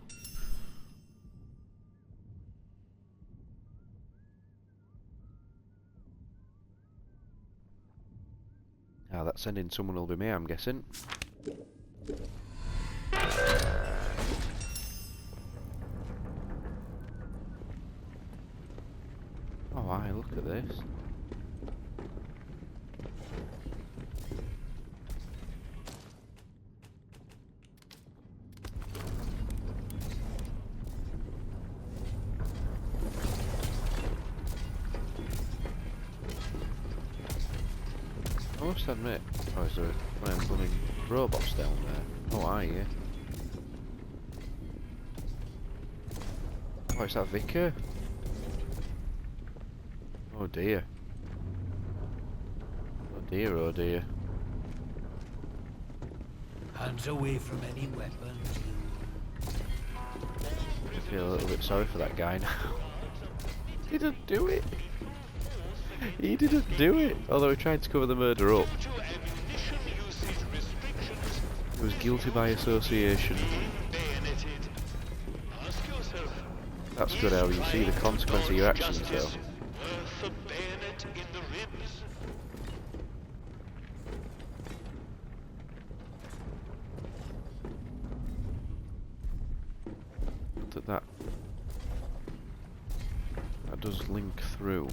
[SPEAKER 1] Ah, that sending someone will be me, I'm guessing. Oh, aye, look at this. I must admit, oh, is there one of them blooming robots down there? Oh, aye, yeah. Oh, it's that vicar? Oh dear. Oh dear, oh dear.
[SPEAKER 9] Hands away from any weapons.
[SPEAKER 1] I feel a little bit sorry for that guy now. He didn't do it! He didn't do it! Although he tried to cover the murder up. He was guilty by association. That's good how you see the consequence of your actions though. That does link through.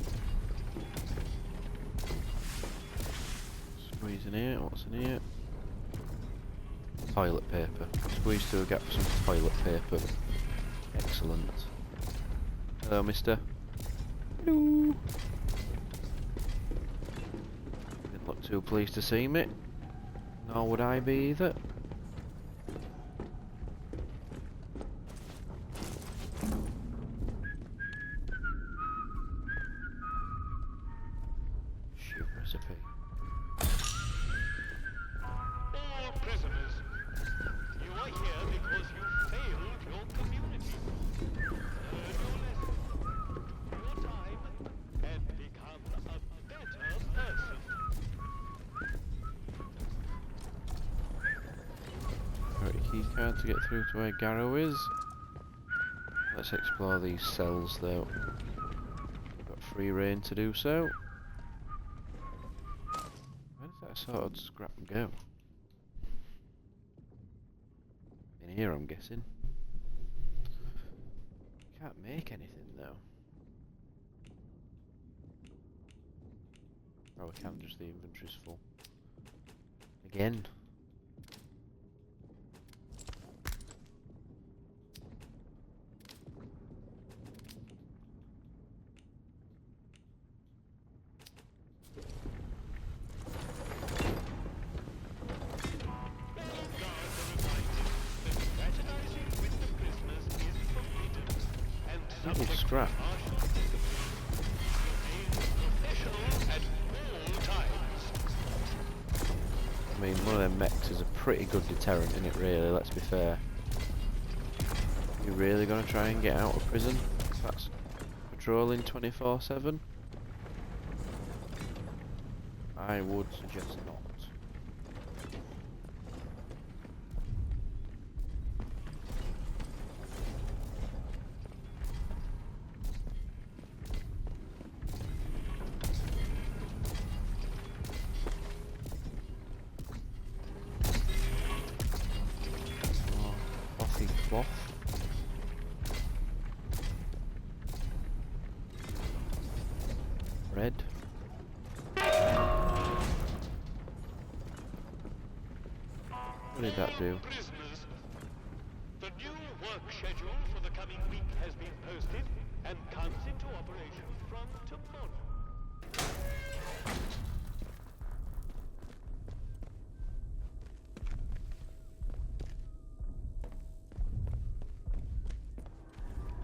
[SPEAKER 1] Squeeze in here, what's in here? Toilet paper. Squeeze through a gap for some toilet paper. Excellent. Hello, mister. Hello. Didn't look too pleased to see me. Nor would I be either. Shoot recipe.
[SPEAKER 3] All prisoners, you are here because you failed your community. Learn your lesson, your time, and become a better person.
[SPEAKER 1] Right, key card to get through to where Garrow is. Let's explore these cells though. Got free reign to do so. Where does that sort of scrap go? In here, I'm guessing. Can't make anything though. Oh, we can't, just the inventory's full. Again. Double scrap. I mean, one of them mechs is a pretty good deterrent, isn't it, really? Let's be fair. You really gonna try and get out of prison? That's patrolling 24/7? I would suggest not. Cloth. Red. What did that do?
[SPEAKER 10] The new work schedule for the coming week has been posted and comes into operation from tomorrow.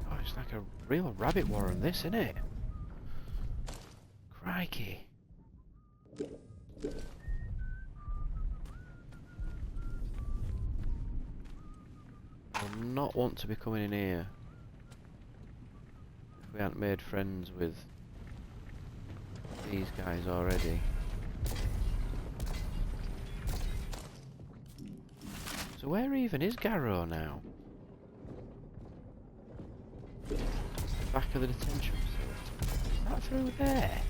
[SPEAKER 1] Oh, it's like a real rabbit warren, this, isn't it? Crikey. I would not want to be coming in here if we hadn't made friends with these guys already. So where even is Garrow now? Back of the detention facility. Is that through there?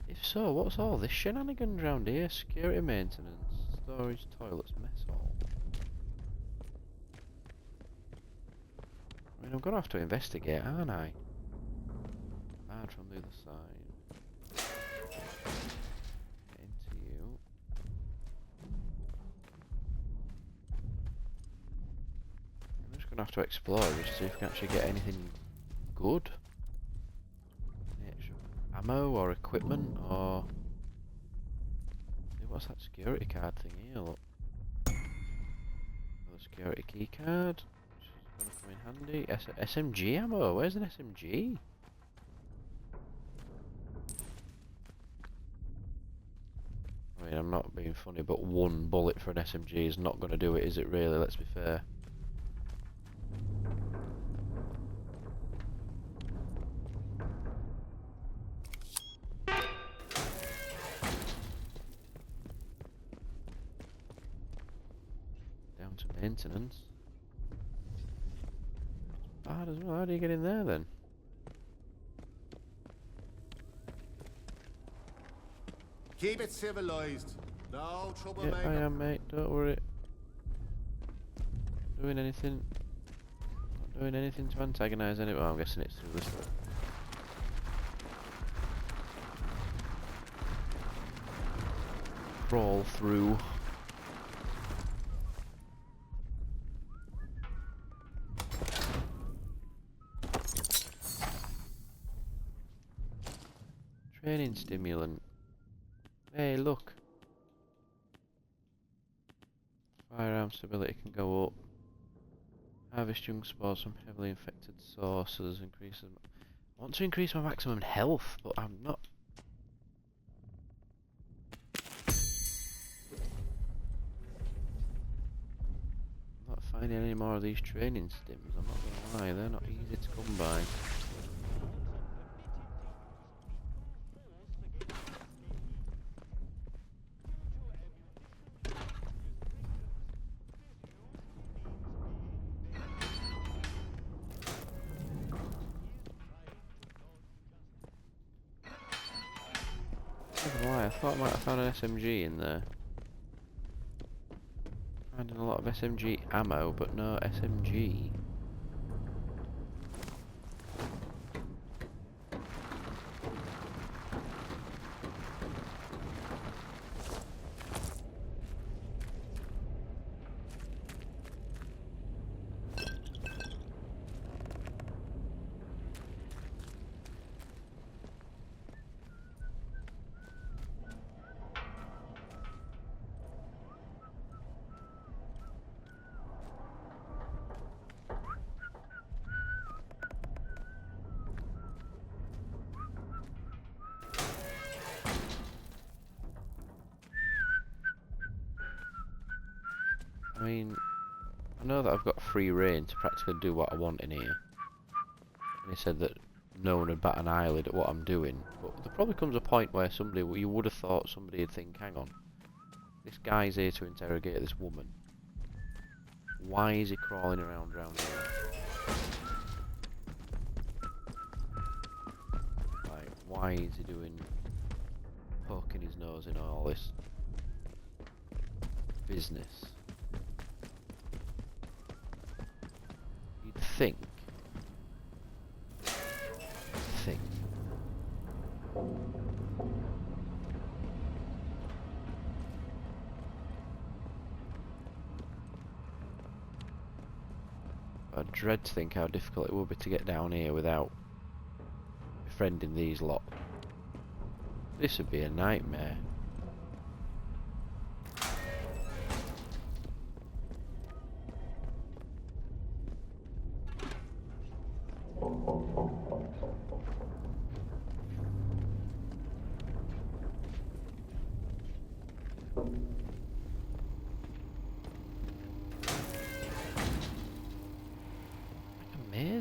[SPEAKER 1] If so, what's all this shenanigans round here? Security maintenance, storage, toilets, mess hall. I mean, I'm gonna have to investigate, aren't I? Bad from the other side. Get into you. I'm just gonna have to explore just to see if we can actually get anything good. Ammo or equipment or... What's that security card thing here? Look. Another security key card. Which is gonna come in handy. SMG ammo? Where's an SMG? I mean, I'm not being funny, but one bullet for an SMG is not gonna do it, is it really? Let's be fair. To maintenance. Bad as well. How do you get in there then?
[SPEAKER 6] Keep it civilized. No trouble,
[SPEAKER 1] Yeah,
[SPEAKER 6] mate.
[SPEAKER 1] I am, mate. Don't worry. Doing anything? Not doing anything to antagonise anyone. Oh, I'm guessing it's through this way. Crawl through. Training stimulant. Hey, look. Firearm stability can go up. Harvest young spores from heavily infected sources. Increases. I want to increase my maximum health, but I'm not. I'm not finding any more of these training stims. I'm not gonna lie, they're not easy to come by. I thought I might have found an SMG in there. Finding a lot of SMG ammo, but no SMG. I mean, I know that I've got free reign to practically do what I want in here. And he said that no one would bat an eyelid at what I'm doing. But there probably comes a point where you would have thought somebody would think, hang on, this guy's here to interrogate this woman. Why is he crawling around here? Like, why is he poking his nose in all this business? You'd think. I dread to think how difficult it would be to get down here without befriending these lot. This would be a nightmare.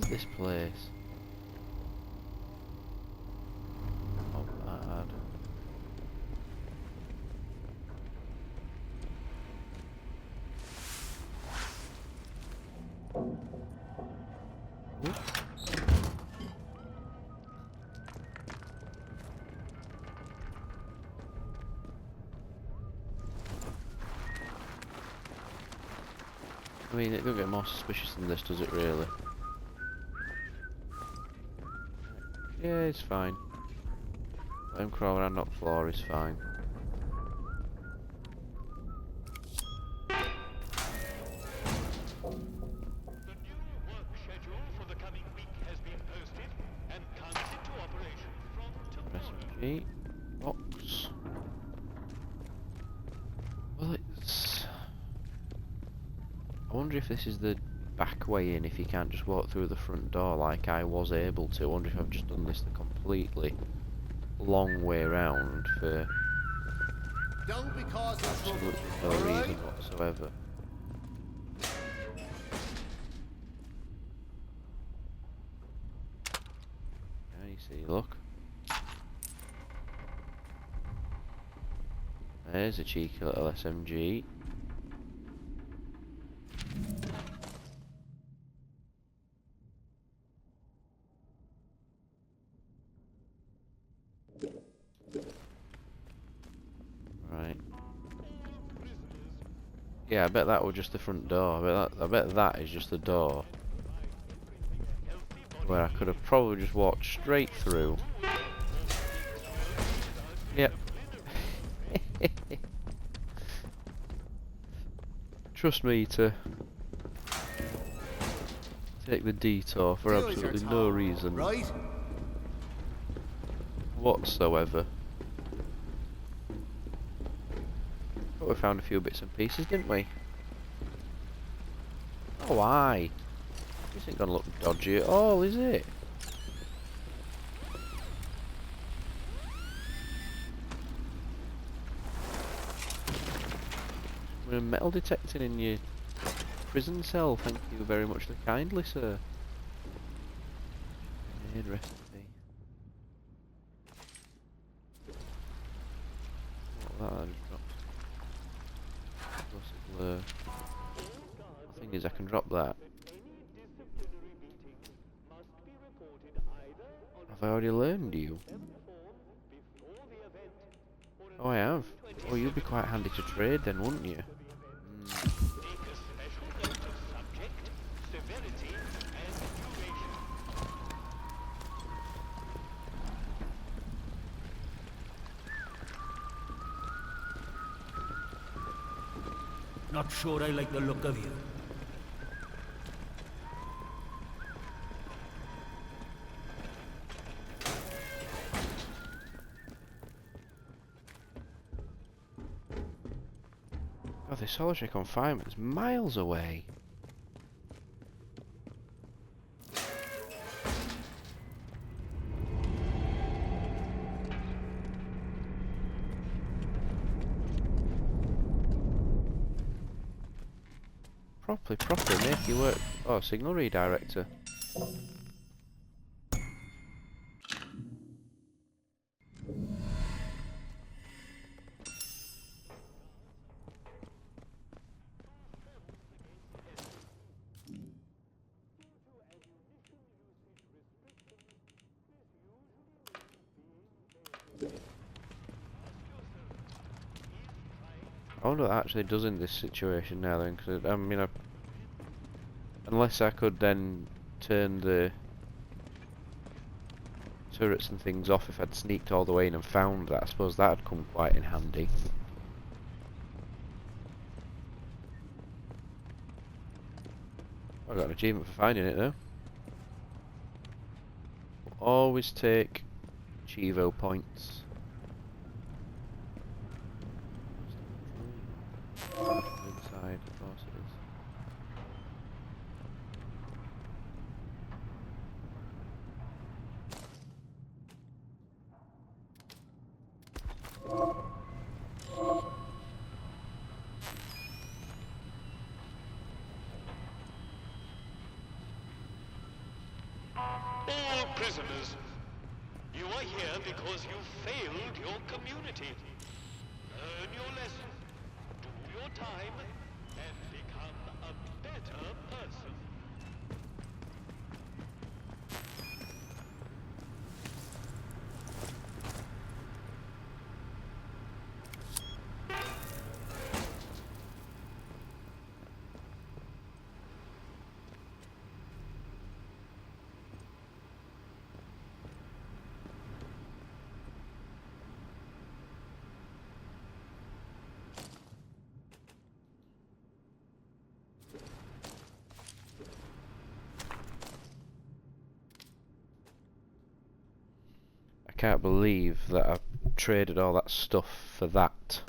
[SPEAKER 1] This place. Not bad. Oops. I mean, it doesn't get more suspicious than this, does it really? Yeah, it's fine. Let him crawl around up the floor, is fine.
[SPEAKER 10] The new work schedule for the coming week has been posted and comes into operation from tomorrow.
[SPEAKER 1] SMG. Box. Well, it's... I wonder if this is the back way in, if you can't just walk through the front door like I was able to. I wonder if I've just done this the completely long way around for
[SPEAKER 6] Don't be causing trouble.
[SPEAKER 1] absolutely no reason whatsoever. Yeah, you see, look. There's a cheeky little SMG. Right. Yeah, I bet that was just the front door. I bet that is just the door where I could have probably just walked straight through. Yep. Trust me to take the detour for absolutely no reason
[SPEAKER 6] Right?
[SPEAKER 1] whatsoever. But we found a few bits and pieces, didn't we? Oh, aye. This ain't gonna look dodgy at all, is it? We're metal detecting in your prison cell. Thank you very much kindly, sir. Grenade recipe. What that I just dropped. Explosive lure. The thing is, I can drop that. Have I already learned you? Oh, I have. Oh, you'd be quite handy to trade then, wouldn't you?
[SPEAKER 9] Not sure I like the look of you.
[SPEAKER 1] Oh, the solitary confinement's miles away. Properly make you work. Oh, signal redirector. I wonder what it actually does in this situation now then, because I mean, unless I could then turn the turrets and things off if I'd sneaked all the way in and found that, I suppose that'd come quite in handy. I got an achievement for finding it though. Always take Chivo points. Inside, of course it is.
[SPEAKER 10] All prisoners, you are here because you failed your community. Learn your lesson, do your time, and become a better person.
[SPEAKER 1] I can't believe that I traded all that stuff for that.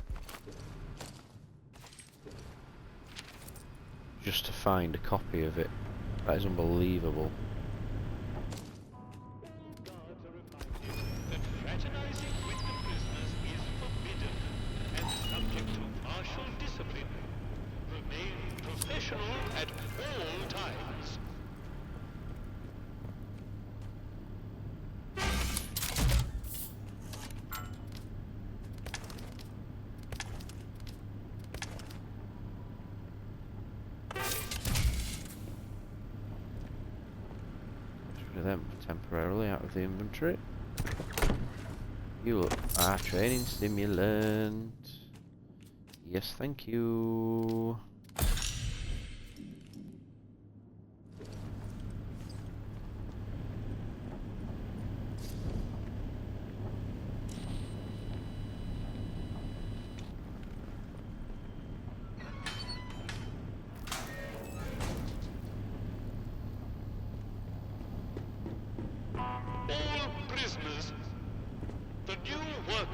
[SPEAKER 1] Just to find a copy of it. That is unbelievable.
[SPEAKER 10] Guards are reminded that fraternizing with the prisoners is forbidden and subject to martial discipline. Remain professional at all times.
[SPEAKER 1] Them temporarily out of the inventory. You look training stimulant. Yes, thank you.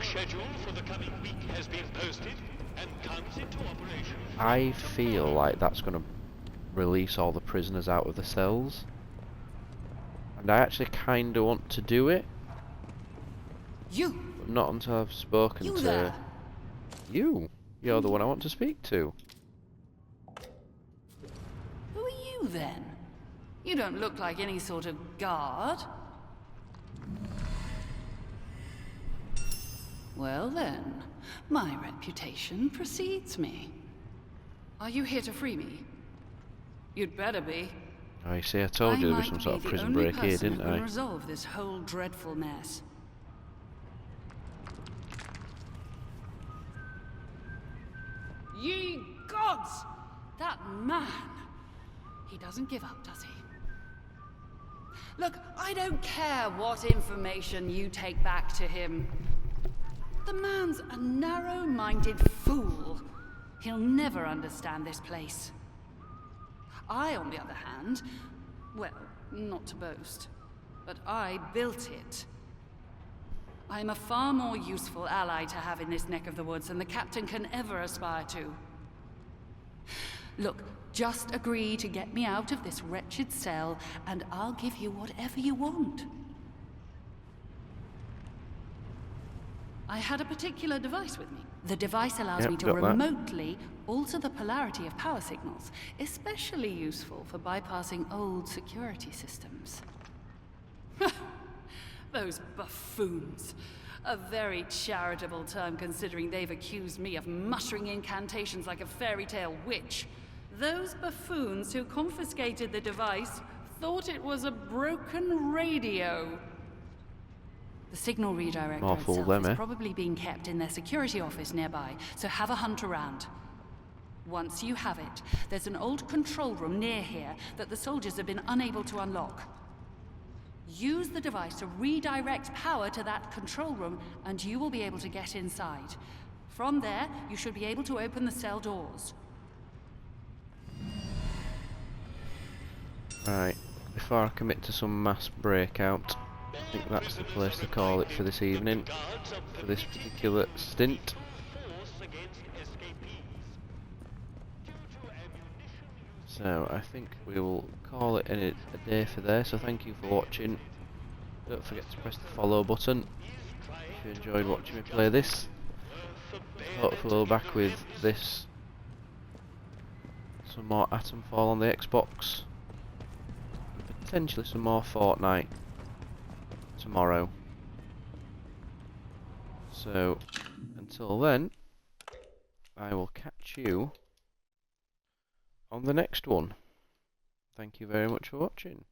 [SPEAKER 10] Schedule for the coming week has been posted and comes into operation.
[SPEAKER 1] I feel like that's going to release all the prisoners out of the cells. And I actually kind of want to do it.
[SPEAKER 11] You!
[SPEAKER 1] But not until I've spoken
[SPEAKER 11] You
[SPEAKER 1] to...
[SPEAKER 11] there.
[SPEAKER 1] You! You're the one I want to speak to.
[SPEAKER 11] Who are you then? You don't look like any sort of guard. Well then, my reputation precedes me. Are you here to free me? You'd better be.
[SPEAKER 1] Oh, you see, I told you there was some sort of prison break here, didn't I?
[SPEAKER 11] Resolve this whole dreadful mess. Ye gods! That man! He doesn't give up, does he? Look, I don't care what information you take back to him. The man's a narrow-minded fool. He'll never understand this place. I, on the other hand, well, not to boast, but I built it. I'm a far more useful ally to have in this neck of the woods than the captain can ever aspire to. Look, just agree to get me out of this wretched cell, and I'll give you whatever you want. I had a particular device with me. The device allows me to
[SPEAKER 1] got that.
[SPEAKER 11] remotely alter the polarity of power signals, especially useful for bypassing old security systems. Those buffoons. A very charitable term considering they've accused me of muttering incantations like a fairy tale witch. Those buffoons who confiscated the device thought it was a broken radio. The signal redirector
[SPEAKER 1] Awful
[SPEAKER 11] itself
[SPEAKER 1] them,
[SPEAKER 11] is
[SPEAKER 1] eh?
[SPEAKER 11] probably being kept in their security office nearby, so have a hunt around. Once you have it, there's an old control room near here that the soldiers have been unable to unlock. Use the device to redirect power to that control room, and you will be able to get inside. From there, you should be able to open the cell doors.
[SPEAKER 1] Right, before I commit to some mass breakout, I think that's the place to call it for this evening, for this particular stint. So I think we will call it a day for there, so thank you for watching. Don't forget to press the follow button if you enjoyed watching me play this. Hopefully we'll be back with this, some more Atomfall on the Xbox, and potentially some more Fortnite tomorrow. So until then, I will catch you on the next one. Thank you very much for watching.